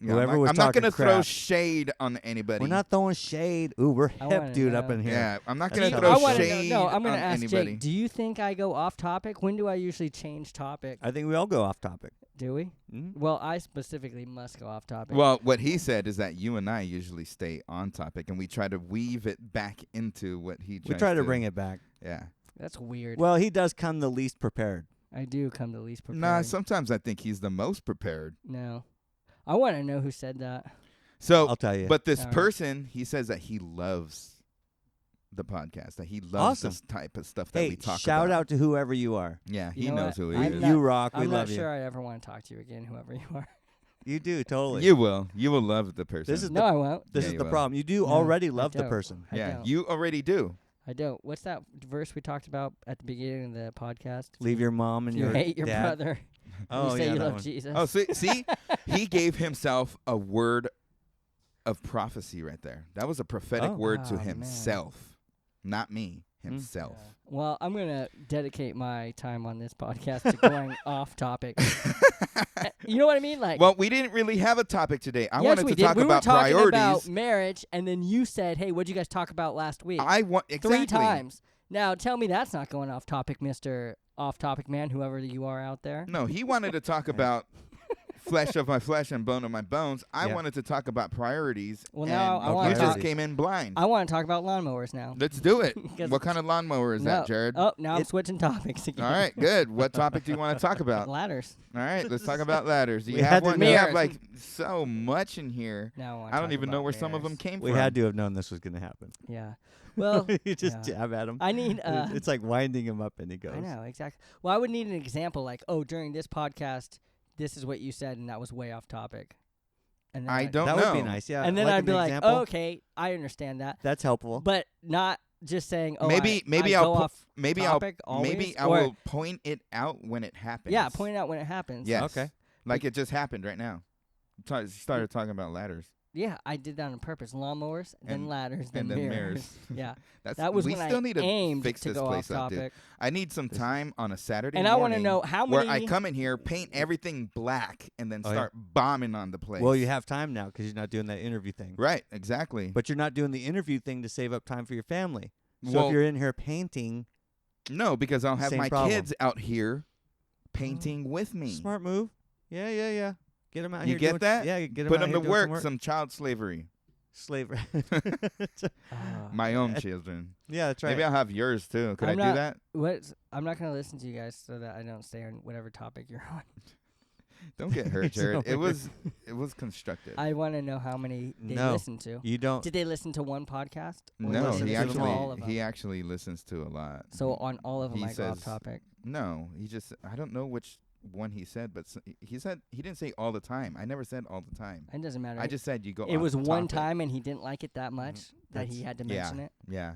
Whoever was I'm not talking gonna throw crap. shade on anybody. We're not throwing shade. Ooh, we're I hip, wanna dude, up know. in here. Yeah, I'm not That's gonna not throw I I wanna shade know. No, I'm gonna on ask anybody. Jake. Do you think I go off topic? When do I usually change topic? I think we all go off topic. Do we? Mhm. Well, I specifically must go off topic. Well, what he said is that you and I usually stay on topic, and we try to weave it back into what he. We try to bring it back. Yeah. That's weird. Well, he does come the least prepared. I do come the least prepared. Nah, sometimes I think he's the most prepared. No. I want to know who said that. So, I'll tell you. but this All right. person, he says that he loves the podcast, that he loves Awesome. this type of stuff that Hey, we talk shout about. out to whoever you are. Yeah, You he know knows what? who he I'm is. not- You rock. We I'm love not you. sure I ever want to talk to you again, whoever you are. You do, totally. You will. You will love the person. This is No, I won't. This Yeah, is you the will. problem. You do No, already I love the don't. person. I yeah, don't. you already do. I don't. What's that verse we talked about at the beginning of the podcast? Leave your mom and You your hate your dad. brother. Oh, you say yeah, you that love one. Jesus. Oh, see, he gave himself a word of prophecy right there. That was a prophetic Oh. word to Oh, man. himself, not me. Himself. Well, I'm going to dedicate my time on this podcast to going off topic. You know what I mean? Like, Well, we didn't really have a topic today. I yes, wanted we to did. talk We about were talking priorities. about marriage, and then you said, hey, what'd you guys talk about last week? I want exactly 3 times. Now, tell me that's not going off topic, Mr. Off Topic Man, whoever you are out there. No, he wanted to talk about flesh of my flesh and bone of my bones. I Yeah. wanted to talk about priorities. Well, now and I wanna you just talk- came in blind. I want to talk about lawnmowers now. Let's do it. 'Cause What kind of lawnmower is no. that, Jared? Oh, now I'm switching topics again. All right, good. What topic do you want to talk about? All Ladders. right, let's talk about ladders. Do you We have had to one? know- You have Mirrors. like so much in here. Now I don't even know where some of them came We from. had to have known this was going to happen. Yeah. Well, You just yeah. jab at him. I need. It's like winding him up and he goes. I know exactly. Well, I would need an example, like, oh, during this podcast, this is what you said, and that was way off topic. And then I don't that know. would be nice, yeah. And then like I'd an be like, example. oh, okay, I understand that, That's helpful. but not just saying, oh, Maybe I I'll go po- off maybe topic I'll always, maybe I or- will point it out when it happens. Yeah, point it out when it happens. Yes. Okay. Like it just happened right now. Started talking about ladders. Yeah, I did that on purpose. Lawnmowers, then And- ladders, then and then mirrors. mirrors. Yeah, That's that was we when still I need to aimed fix to this go place off up, dude. topic. I need some time on a Saturday And I want to morning know how where many. I come in here, paint everything black, and then Oh, yeah. start bombing on the place. Well, you have time now because you're not doing that interview thing. right, exactly. But you're not doing the interview thing to save up time for your family. So Well, if you're in here painting, no, because I'll have Same my problem. kids out here painting with me. smart move. Yeah. Get them out You here. get doing, that? Yeah, get them Put out them here to doing work. some Some child slavery. slavery. My own children. Yeah, that's right. Maybe I'll have yours too. Could I'm I not- do that? I'm not gonna listen to you guys so that I don't stay on whatever topic you're on. Don't get hurt, It's Jared. over. It was constructive. I want to know how many they No. listen to. You don't. Did they listen to one podcast? Or No, listen he to listens to all of actually them? actually listens to a lot. So on all of them, he I go off says- topic. No, he just I don't know which one he said, but he didn't say all the time. I never said all the time. It doesn't matter. I just said you go. It was one topic. time, and he didn't like it that much that he had to mention it. Yeah.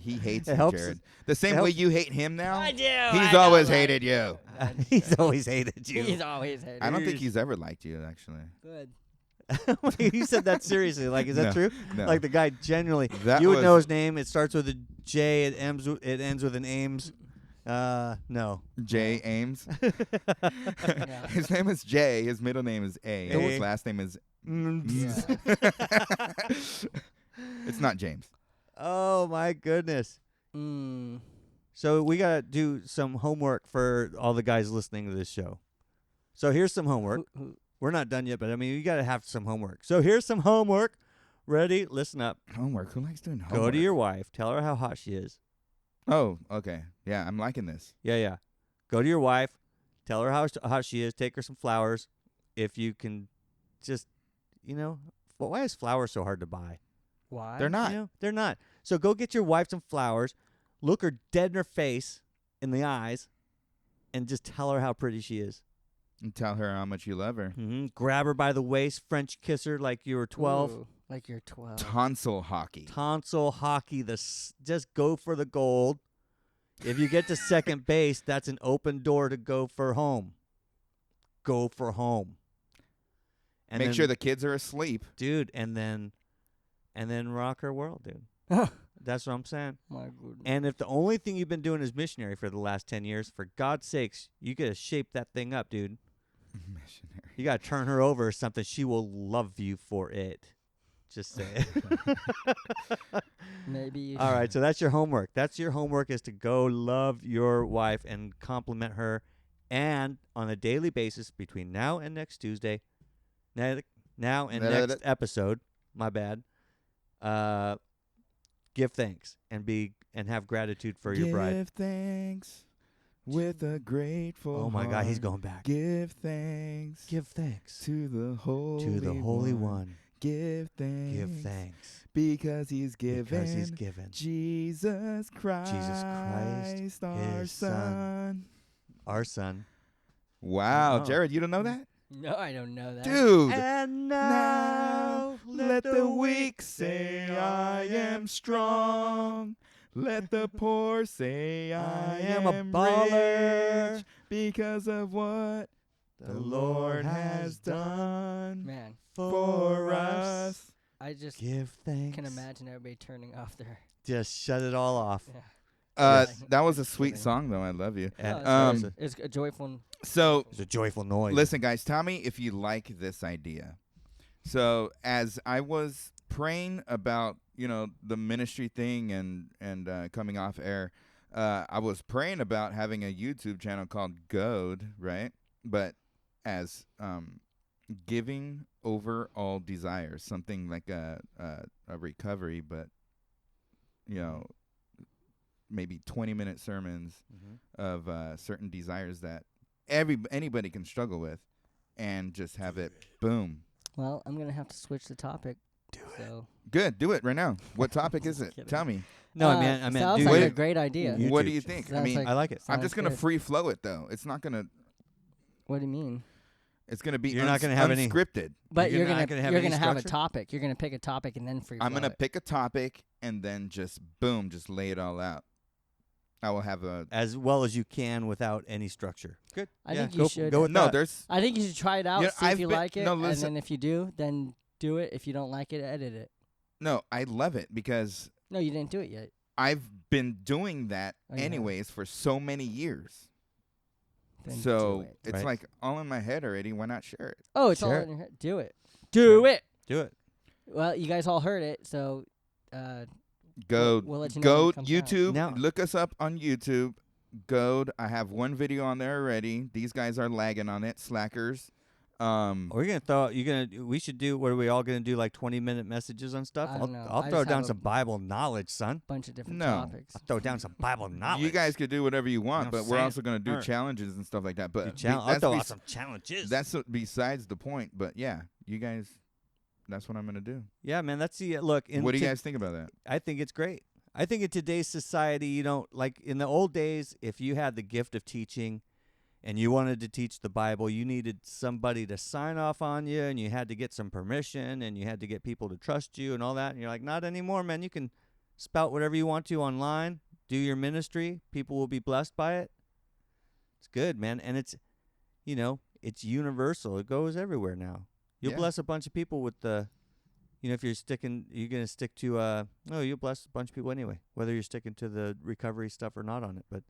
He hates It you, helps. Jared. The same way you hate him now. I do. He's always hated you. He's always hated you. He's always hated. I don't think he's ever liked you, actually. Good. Wait, you said that seriously? Like, is that true? No. Like the guy genuinely, you would know his name. It starts with a J. It ends with an Ames. No. Jay Ames. His name is Jay. His middle name is A. And his last name is. It's not James. Oh my goodness. So we gotta do some homework for all the guys listening to this show. So here's some homework. We're not done yet, but I mean, you gotta have some homework. So here's some homework. Ready? Listen up. Homework? Who likes doing homework? Go to your wife. Tell her how hot she is. Oh, okay. Yeah, I'm liking this. Yeah. Go to your wife. Tell her how hot she is. Take her some flowers. If you can just, why is flowers so hard to buy? Why? They're not. They're not. So go get your wife some flowers. Look her dead in her face, in the eyes, and just tell her how pretty she is. And tell her how much you love her. Mm-hmm. Grab her by the waist, French kiss her like you were 12. Ooh, like you're 12. Tonsil hockey. Tonsil hockey. Just go for the gold. If you get to second base, that's an open door to go for home. Go for home. And Make sure the kids are asleep. Dude, and then rock her world, dude. That's what I'm saying. My goodness. And if the only thing you've been doing is missionary for the last 10 years, for God's sakes, you got to shape that thing up, dude. Missionary. You got to turn her over or something. She will love you for it. Just say it. Maybe you All right, so that's your homework. That's your homework, is to go love your wife and compliment her. And on a daily basis between now and next Tuesday, now and next episode, my bad, give thanks and have gratitude for your bride. Give thanks with a grateful Oh my heart. God, he's going back. Give thanks. Give thanks To the Holy One. Give thanks. Give thanks. Because he's given. Jesus Christ. Our his son. Our son. Wow. Oh. Jared, you don't know that? No, I don't know that. Dude. And Now let the weak say I am strong. Let the poor say I am a baller. rich because of what the Lord has done Man, for us. I just Give thanks. can imagine everybody turning off their. Just shut it all off. Yeah. Yes. That was a sweet Kidding. song, though. I love you. It's a joyful. So It's a joyful noise. listen, guys, tell me if you like this idea. So as I was praying about, the ministry thing and coming off air, I was praying about having a YouTube channel called Goad, right? But as giving over all desires, something like a recovery, but maybe 20-minute sermons of certain desires that anybody can struggle with, and just have it boom. Well, I'm gonna have to switch the topic. Do So Good, do it right now. What topic is it? Kidding. Tell me. No, I meant sounds do like it. a great idea. You- What YouTube do you channel. think? I Sounds mean, like- I like it. I'm just gonna good. free flow it though. It's not gonna. What do you mean? It's gonna be. You're not gonna have any- unscripted. But You're you're not gonna gonna have you're any gonna have a structure? topic. You're gonna pick a topic and then free. I'm flow gonna it. pick a topic and then just boom, just lay it all out. I will have a. As well as you can without any structure. Good. I Yeah, think you go, should. Go with No, that. there's. I think you should try it out. Yeah, See if I've you been- like it, no, and listen. then if you do, then do it. If you don't like it, edit it. No, I love it because No, you didn't do it yet. I've been doing that Oh, you have. anyways for so many years. Then So do it. it's Right. like all in my head already. Why not share it? Oh, it's Share all it. in your head. Do it. Do it. Do it. Well, you guys all heard it, so Go, we'll let you know when go it comes out. YouTube. Now- Look us up on YouTube. Goad. I have one video on there already. These guys are lagging on it. Slackers. We're gonna throw. We should do. What are we all gonna do? Like 20-minute messages on stuff. I don't know. I'll I throw just down have some a- Bible knowledge, son. bunch of different No. topics. I'll throw down some Bible knowledge. You guys could do whatever you want, I'm but we're saying. also going to do Alright. challenges and stuff like that. But I'll that's throw out some challenges. that's besides the point. But yeah, you guys, that's what I'm going to do. Yeah, man. That's the look. What do you guys think about that? I think it's great. I think in today's society, like in the old days, if you had the gift of teaching and you wanted to teach the Bible, you needed somebody to sign off on you, and you had to get some permission, and you had to get people to trust you and all that. And you're like, not anymore, man. You can spout whatever you want to online, do your ministry. People will be blessed by it. It's good, man. And it's, it's universal. It goes everywhere now. You'll bless a bunch of people with the, if you're going to stick to, you'll bless a bunch of people anyway, whether you're sticking to the recovery stuff or not on it. But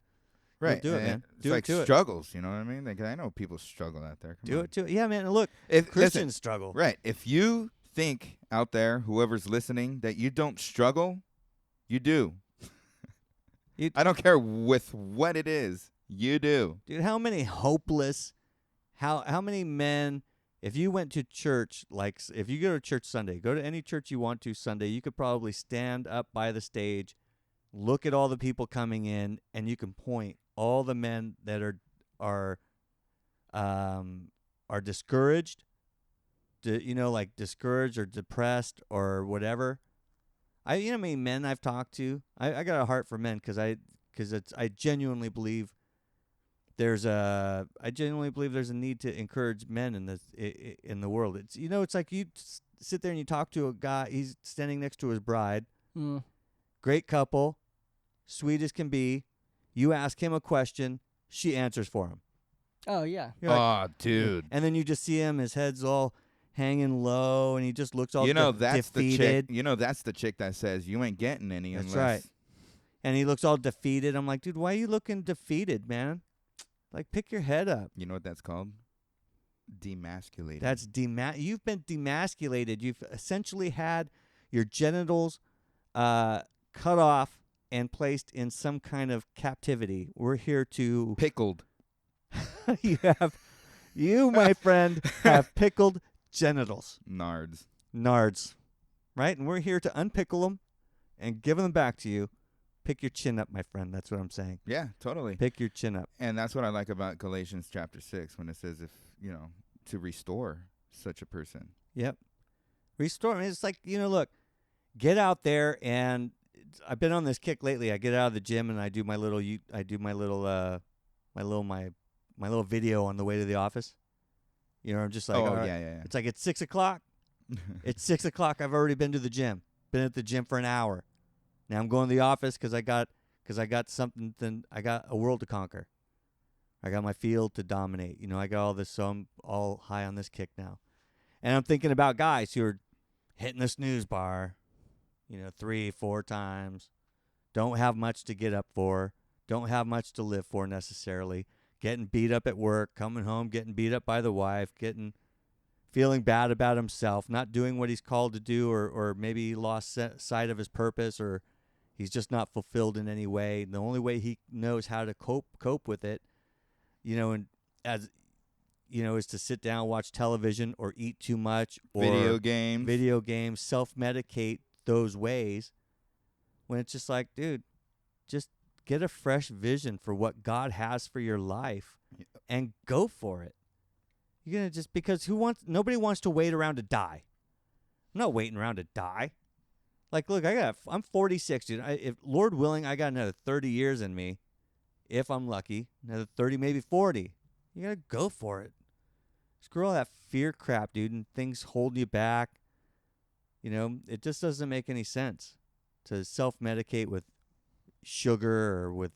right, do it, man. Do it, struggles, you know what I mean? Like, I know people struggle out there. Do it. Yeah, man. And look, if Christians struggle. Right. If you think out there, whoever's listening, that you don't struggle, you do. I don't care with what it is. You do. Dude, how many hopeless, how many men, if you went to church, like if you go to church Sunday, go to any church you want to Sunday, you could probably stand up by the stage, look at all the people coming in, and you can point all the men that are discouraged, like discouraged or depressed or whatever. I mean, men I've talked to. I got a heart for men because I genuinely believe there's a need to encourage men in the world. It's it's like you sit there and you talk to a guy. He's standing next to his bride. Great couple, sweet as can be. You ask him a question, she answers for him. Oh yeah. Dude. And then you just see him. His head's all hanging low, and he just looks all that's defeated. The chick. That's the chick that says you ain't getting any. That's unless right. And he looks all defeated. I'm like, dude, why are you looking defeated, man? Like, pick your head up. You know what that's called? Demasculated. That's You've been demasculated. You've essentially had your genitals cut off and placed in some kind of captivity. We're here to pickled. You, my friend, have pickled genitals. Nards. Right? And we're here to unpickle them and give them back to you. Pick your chin up, my friend. That's what I'm saying. Yeah, totally. Pick your chin up. And that's what I like about Galatians chapter 6 when it says to restore such a person. Yep. Restore. I mean, it's like, look, get out there, and I've been on this kick lately. I get out of the gym and I do my little video on the way to the office. I'm just like, yeah. It's like it's 6 o'clock. It's 6 o'clock. I've already been to the gym. Been at the gym for an hour. Now I'm going to the office because I got something. I got a world to conquer. I got my field to dominate. I got all this, so I'm all high on this kick now. And I'm thinking about guys who are hitting the snooze bar, 3-4 times, don't have much to get up for, don't have much to live for necessarily, getting beat up at work, coming home, getting beat up by the wife, feeling bad about himself, not doing what he's called to do, or maybe he lost sight of his purpose, or he's just not fulfilled in any way. The only way he knows how to cope with it, and as is to sit down, watch television, or eat too much, or video games, self-medicate those ways. When it's just like, dude, just get a fresh vision for what God has for your life and go for it. You're gonna just because nobody wants to wait around to die. I'm not waiting around to die. Like, look, I'm 46, dude. If Lord willing, I got another 30 years in me. If I'm lucky, another 30, maybe 40. You gotta go for it. Screw all that fear crap, dude, and things holding you back. It just doesn't make any sense to self-medicate with sugar or with,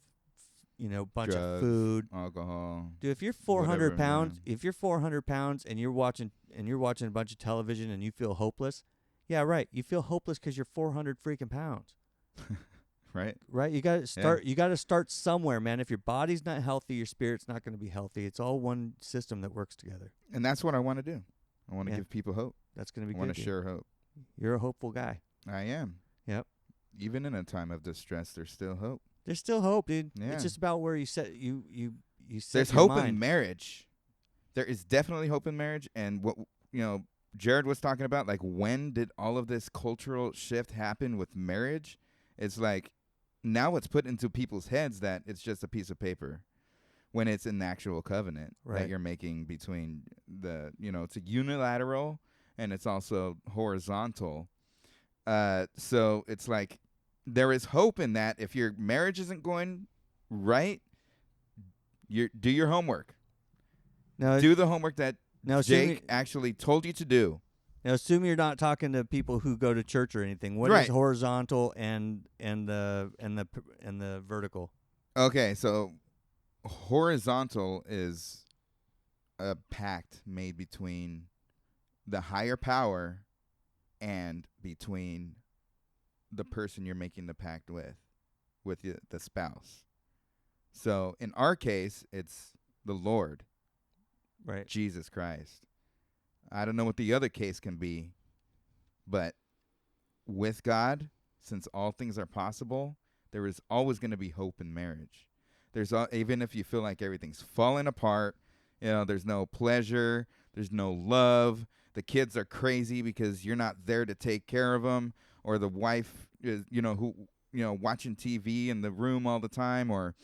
bunch drugs, of food, alcohol. Dude, if you're 400 pounds, and you're watching a bunch of television and you feel hopeless, yeah, right. You feel hopeless because you're 400 freaking pounds. Right. You got to start. Yeah. You got to start somewhere, man. If your body's not healthy, your spirit's not going to be healthy. It's all one system that works together. And that's what I want to do. I want to give people hope. That's going to be good. I want to share hope. You're a hopeful guy. I am. Yep. Even in a time of distress, there's still hope. There's still hope, dude. Yeah. It's just about where you set you set There's your hope mind. in marriage. There is definitely hope in marriage. And what Jared was talking about, like, when did all of this cultural shift happen with marriage? It's like now it's put into people's heads that it's just a piece of paper when it's an actual covenant that you're making between it's a unilateral and it's also horizontal. So it's like there is hope in that. If your marriage isn't going right, do your homework. Do the homework that Now, Jake actually told you to do. Now, assume you're not talking to people who go to church or anything. What is horizontal and the vertical? Okay, so horizontal is a pact made between the higher power and between the person you're making the pact with the spouse. So in our case, it's the Lord, right? Jesus Christ. I don't know what the other case can be, but with God, since all things are possible, there is always going to be hope in marriage. Even if you feel like everything's falling apart, there's no pleasure, there's no love, the kids are crazy because you're not there to take care of them, or the wife is, watching TV in the room all the time, or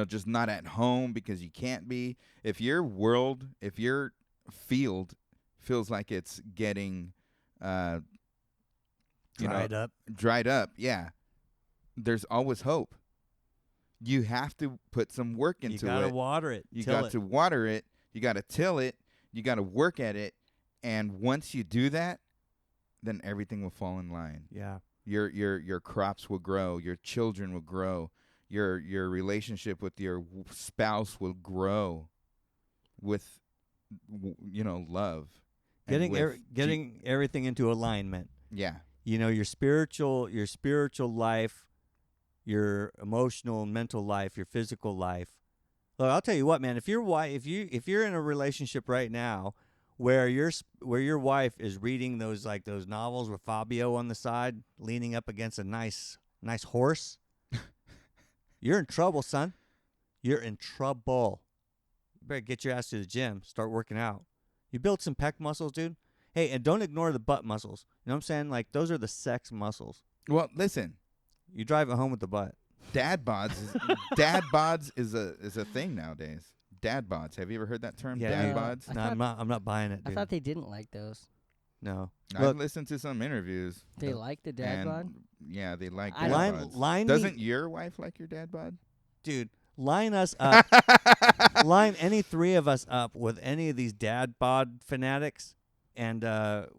just not at home because you can't be. If your field feels like it's getting dried up, yeah, there's always hope. You have to put some work into it. You gotta water it. You got to water it. You got to till it. You got to work at it. And once you do that, then everything will fall in line. Yeah. Your crops will grow. Your children will grow. Your relationship with your spouse will grow with love. Getting everything into alignment. Yeah. Your spiritual life, your emotional and mental life, your physical life. Look, I'll tell you what, man. If you're in a relationship right now where your wife is reading those novels with Fabio on the side, leaning up against a nice horse, you're in trouble, son. You're in trouble. You better get your ass to the gym, start working out. You build some pec muscles, dude. Hey, and don't ignore the butt muscles. You know what I'm saying? Like, those are the sex muscles. Well, listen. You drive it home with the butt. Dad bods is a thing nowadays. Dad bods. Have you ever heard that term? Yeah. Dad bods? No, I'm not buying it, dude. I thought they didn't like those. No. I've listened to some interviews. They like the dad bod? Yeah, they like dad bods. Doesn't your wife like your dad bod? Dude, line us up. Line any three of us up with any of these dad bod fanatics, and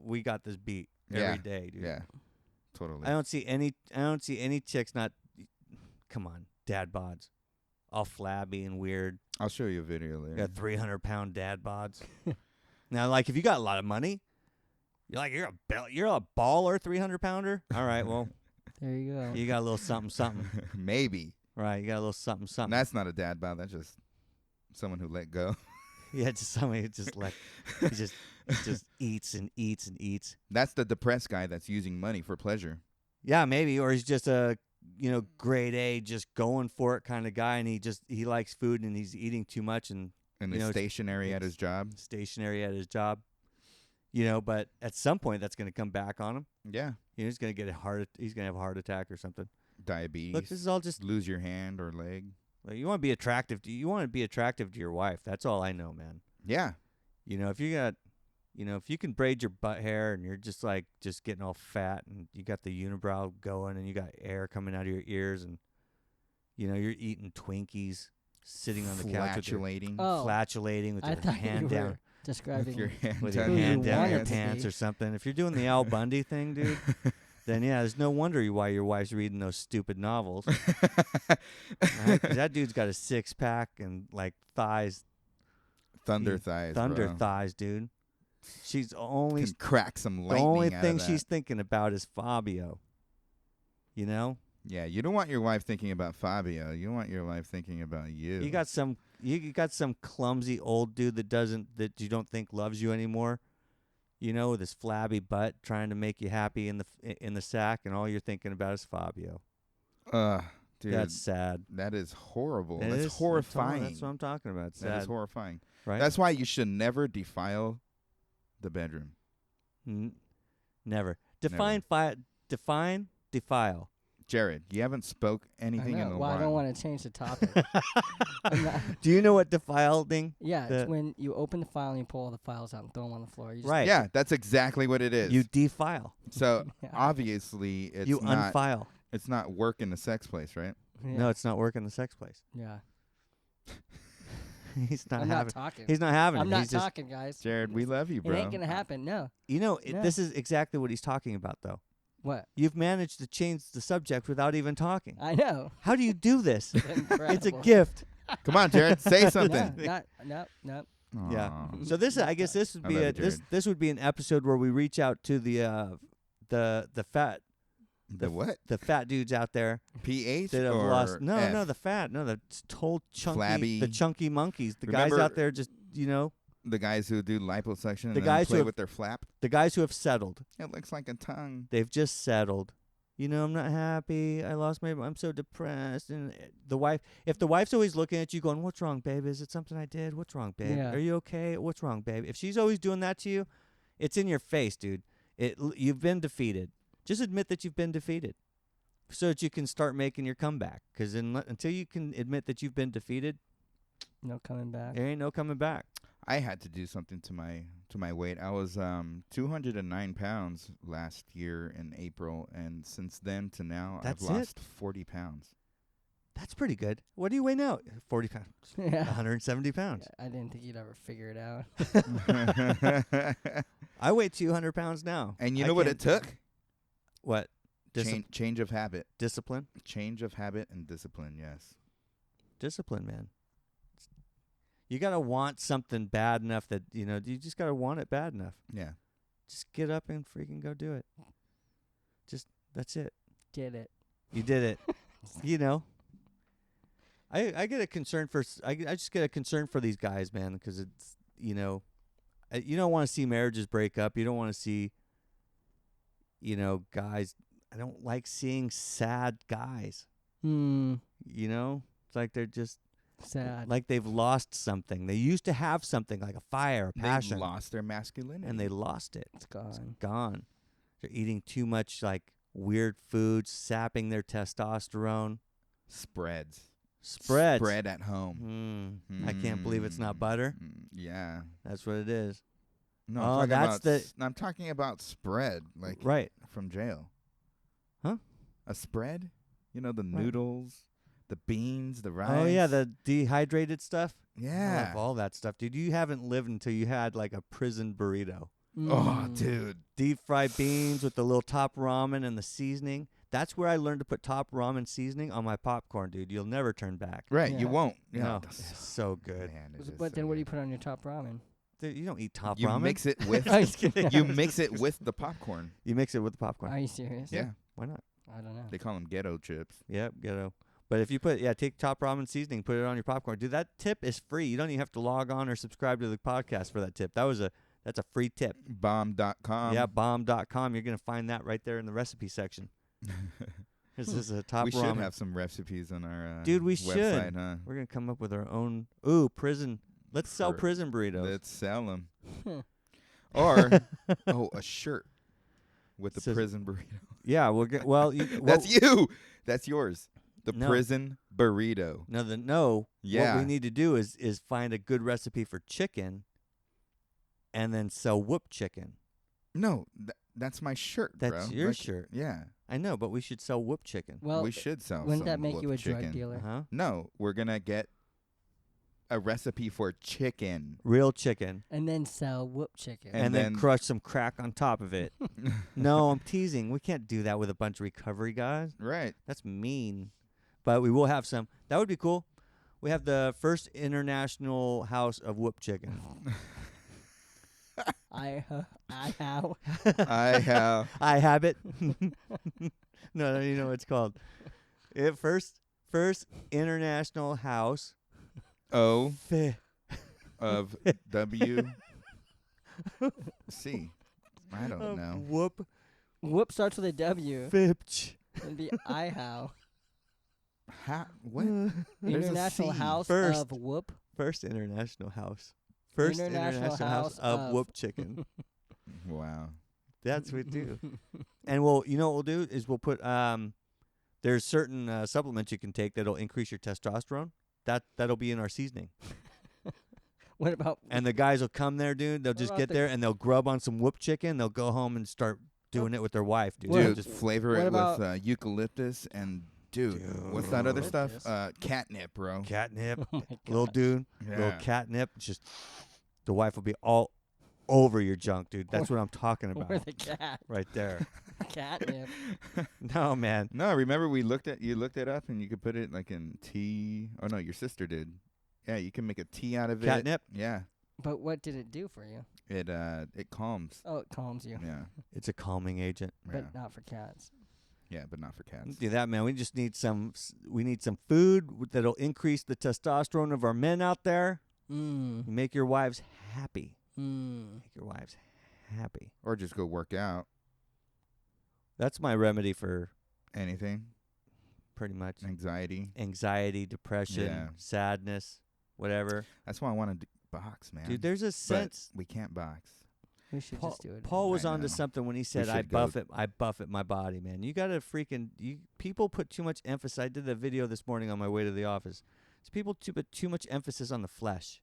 we got this beat every day, dude. Yeah, totally. I don't see any chicks not. Come on, dad bods, all flabby and weird. I'll show you a video later. You got 300-pound dad bods. Now, like, if you got a lot of money, you're a baller 300-pounder. All right, well, there you go. You got a little something. Maybe. Right, you got a little something. That's not a dad bod. That's just someone who let go. Yeah, just somebody who just he just eats and eats and eats. That's the depressed guy that's using money for pleasure. Yeah, maybe, or he's just a grade A, just going for it kind of guy, and he likes food and he's eating too much and he's stationary at his job. But at some point that's going to come back on him. Yeah, he's going to have a heart attack or something. Diabetes. Look, this is all just lose your hand or leg. Like, you want to be attractive. You want to be attractive to your wife. That's all I know, man. Yeah. If you got, if you can braid your butt hair and you're just getting all fat and you got the unibrow going and you got air coming out of your ears and, you're eating Twinkies, sitting on the couch flatulating with your hand down. Describing with your hand down your pants or something. If you're doing the Al Bundy thing, dude, then yeah, there's no wonder why your wife's reading those stupid novels. Right? 'Cause that dude's got a 6-pack and like thighs. Thunder thighs, dude. She's only can crack some lightning. The only out thing of that. she's thinking about is Fabio. Yeah, you don't want your wife thinking about Fabio. You want your wife thinking about you. You got some clumsy old dude that you don't think loves you anymore. With his flabby butt trying to make you happy in the sack, and all you're thinking about is Fabio. Dude, that's sad. That is horrible. That's horrifying. That's what I'm talking about. Sad. That is horrifying. Right? That's why you should never defile the bedroom. Never. Define, defile. Jared, you haven't spoke anything in a while. I don't want to change the topic. Do you know what defiling? Yeah, it's when you open the file and you pull all the files out and throw them on the floor. Right. Yeah, that's exactly what it is. You defile. So obviously it's you not unfile. It's not work in the sex place, right? Yeah. No, it's not work in the sex place. Yeah. He's not I'm having. not talking. He's not having. I'm it. not He's just, talking, guys. Jared, we love you, It bro. ain't gonna happen. No. You know, No. this is exactly what he's talking about, though. What? You've managed to change the subject without even talking. I know. How do you do this? It's a Incredible. gift. Come on, Jared, say something. No. Yeah. Aw. So this, I guess, this would I be love a you, Jared. this would be an episode where we reach out to the fat The what? the fat dudes out there PH that have or lost. F? No, the tall chunky, Flabby. the chunky monkeys, the Remember- guys out there just The guys who do liposuction and The then guys who play have- with their flap. the guys who have settled. It looks like a tongue. They've just settled. I'm not happy. I lost my. I'm so depressed. And the wife, if the wife's always looking at you, going, "What's wrong, babe? Is it something I did? What's wrong, babe? Yeah. Are you okay? What's wrong, babe?" If she's always doing that to you, it's in your face, dude. You've been defeated. Just admit that you've been defeated, so that you can start making your comeback. Because until you can admit that you've been defeated, No coming back. there ain't no coming back. I had to do something to my weight. I was 209 pounds last year in April, and since then to now, That's I've lost 40 pounds. That's pretty good. What do you weigh now? 40 pounds. Yeah. 170 pounds. I didn't think you'd ever figure it out. I weigh 200 pounds now. And you I know what can't- it took? What? Change of habit. Discipline? Change of habit and discipline, yes. Discipline, man. You got to want something bad enough that, you just got to want it bad enough. Yeah. Just get up and freaking go do it. That's it. Get it. You did it. I get a concern for, I just get a concern for these guys, man, because it's, you don't want to see marriages break up. You don't want to see, guys. I don't like seeing sad guys. It's like they're just Sad. like they've lost something. They used to have something like a fire, a passion, They lost their masculinity. and they lost it. It's gone. Gone. They're eating too much like weird foods, sapping their testosterone. Spreads. Spread at home. I can't believe it's not butter. Yeah. That's what it is. No, Oh, I'm talking that's about the- I'm talking about spread, like Right. from jail. Huh? A spread? The noodles, the beans, the rice. Oh yeah, the dehydrated stuff. I yeah. love all that stuff, dude. You haven't lived until you had like a prison burrito. Oh, dude. Deep fried beans with the little top ramen and the seasoning. That's where I learned to put top ramen seasoning on my popcorn, dude. You'll never turn back. Right, Yeah. you won't. No, that's it's so good. Man, it is But so then what do you good. put on your top ramen? Dude, you don't eat top You ramen. mix it with I'm just kidding. you mix it with the popcorn. You mix it with the popcorn. Are you serious? Yeah. Why not? I don't know. They call them ghetto chips. Yep, ghetto. But if you take top ramen seasoning, put it on your popcorn. Dude, that tip is free. You don't even have to log on or subscribe to the podcast for that tip. That's a free tip. Bomb.com. Yeah, bomb.com. You're going to find that right there in the recipe section. This is a top we ramen. should have some recipes on our Dude, we website, should. huh? We're going to come up with our own prison. Let's sell For- prison burritos. Let's sell them. Or a shirt with the Says- prison burrito. Yeah, we'll get That's you. That's yours. The No. prison burrito. What Yeah. we need to do is find a good recipe for chicken and then sell whoop chicken. No, that's my shirt, bro. That's your shirt. Yeah. I know, but we should sell whoop chicken. Well, we should sell wouldn't some that make you a whooped drug chicken. dealer? Uh-huh. No, we're going to get a recipe for chicken. Real chicken. And then sell whoop chicken. And then then- crush some crack on top of it. No, I'm teasing. We can't do that with a bunch of recovery guys. Right. That's mean. But we will have some. That would be cool. We have the first international house of whoop chicken. I how. I have. I have it. No, I don't even know what it's called. First international house. O Fi- of W. C. I don't know. Whoop Whoop starts with a W. fipch. And be I how. What? There's a International C. House First. of Whoop. First international house. First international house of whoop chicken. Wow. That's what we do. And what we'll do is we'll put there's certain supplements you can take that'll increase your testosterone. That'll be in our seasoning. What about And the guys will come there, dude. They'll just about get the- there and they'll grub on some whoop chicken. They'll go home and start doing it with their wife, dude. What- They'll Dude, just flavor what it about- with eucalyptus and Dude, what's that other stuff? Catnip, bro. Catnip. Oh my Little gosh. dude. Yeah. Little catnip. Just the wife will be all over your junk, dude. That's what I'm talking about. Or the cat. Right there. Catnip. No, man. No, remember you looked it up and you could put it like in tea. Oh no, your sister did. Yeah, you can make a tea out of it. Catnip? Yeah. But what did it do for you? It calms. Oh, it calms you. Yeah. It's a calming agent. But not for cats. Yeah, but not for cats. Do that, man. We just need some food that'll increase the testosterone of our men out there. Make your wives happy. Make your wives happy. Or just go work out. That's my remedy for anything. Pretty much. Anxiety, depression, sadness, whatever. That's why I wanted to box, man. Dude, there's a sense. But we can't box. We should just do it. Paul was onto something when he said, I buffet my body, man. You got to people put too much emphasis. I did the video this morning on my way to the office. It's people put too much emphasis on the flesh.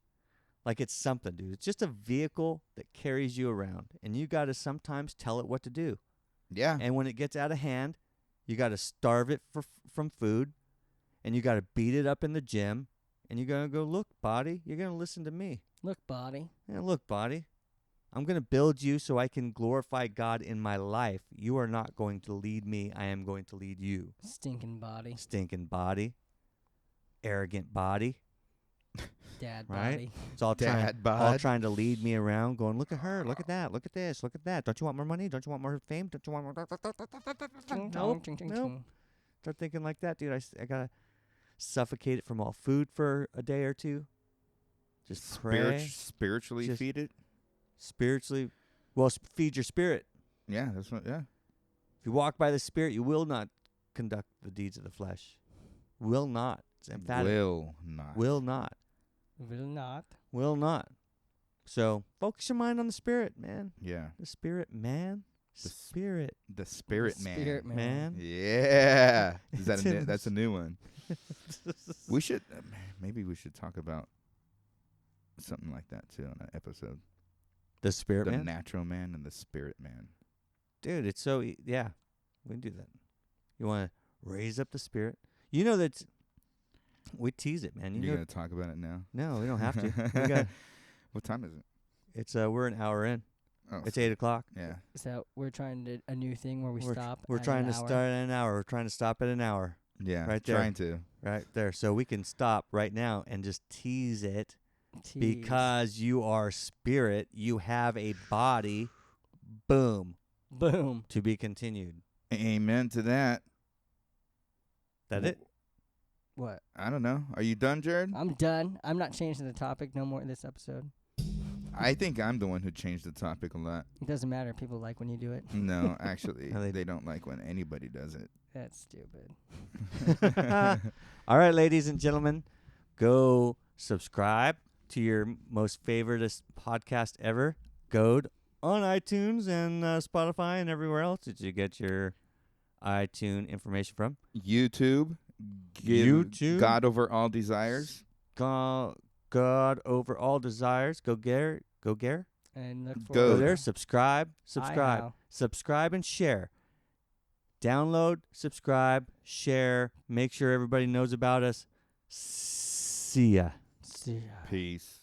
Like it's something, dude. It's just a vehicle that carries you around. And you got to sometimes tell it what to do. Yeah. And when it gets out of hand, you got to starve it from food. And you got to beat it up in the gym. And you're going to go, look, body, you're going to listen to me. Look, body. Yeah, look, body. I'm going to build you so I can glorify God in my life. You are not going to lead me. I am going to lead you. Stinking body. Stinking body. Arrogant body. Dad right? body. It's all trying to lead me around, going, look at her, look at that, look at this, look at that. Don't you want more money? Don't you want more fame? Don't you want more? Nope. Start thinking like that, dude. I got to suffocate it from all food for a day or two. Just pray. Spiritually feed it? Spiritually. Well, feed your spirit. Yeah, that's what, yeah. If you walk by the Spirit, you will not conduct the deeds of the flesh. Will not. It's emphatic. Will not. Will not. So focus your mind on the Spirit, man. Yeah. The Spirit, man. The Spirit man. Yeah. Is that that's a new one. We should maybe we should talk about something like that too in an episode. The Spirit man? The natural man and the spirit man. Dude, it's so yeah. We can do that. You want to raise up the spirit. You know that we tease it, man. You're going to talk about it now? No, we don't have to. What time is it? It's we're an hour in. Oh, it's 8:00. Yeah. So we're trying to a new thing where we're stop. We're trying to start at an hour. We're trying to stop at an hour. Yeah. Right there. Trying to. Right there. So we can stop right now and just tease it. Because you are spirit, you have a body. Boom. To be continued. Amen to that. That it? What? I don't know. Are you done, Jared? I'm done. I'm not changing the topic no more in this episode. I think I'm the one who changed the topic a lot. It doesn't matter. People like when you do it. No, actually, they don't like when anybody does it. That's stupid. All right, ladies and gentlemen, go subscribe to your most favorite podcast ever, Goad, on iTunes and Spotify and everywhere else that you get your iTunes information from. YouTube. God over all desires. God over all desires. Go Gare. And look for go there. Subscribe and share. Download, subscribe, share. Make sure everybody knows about us. See ya. Peace.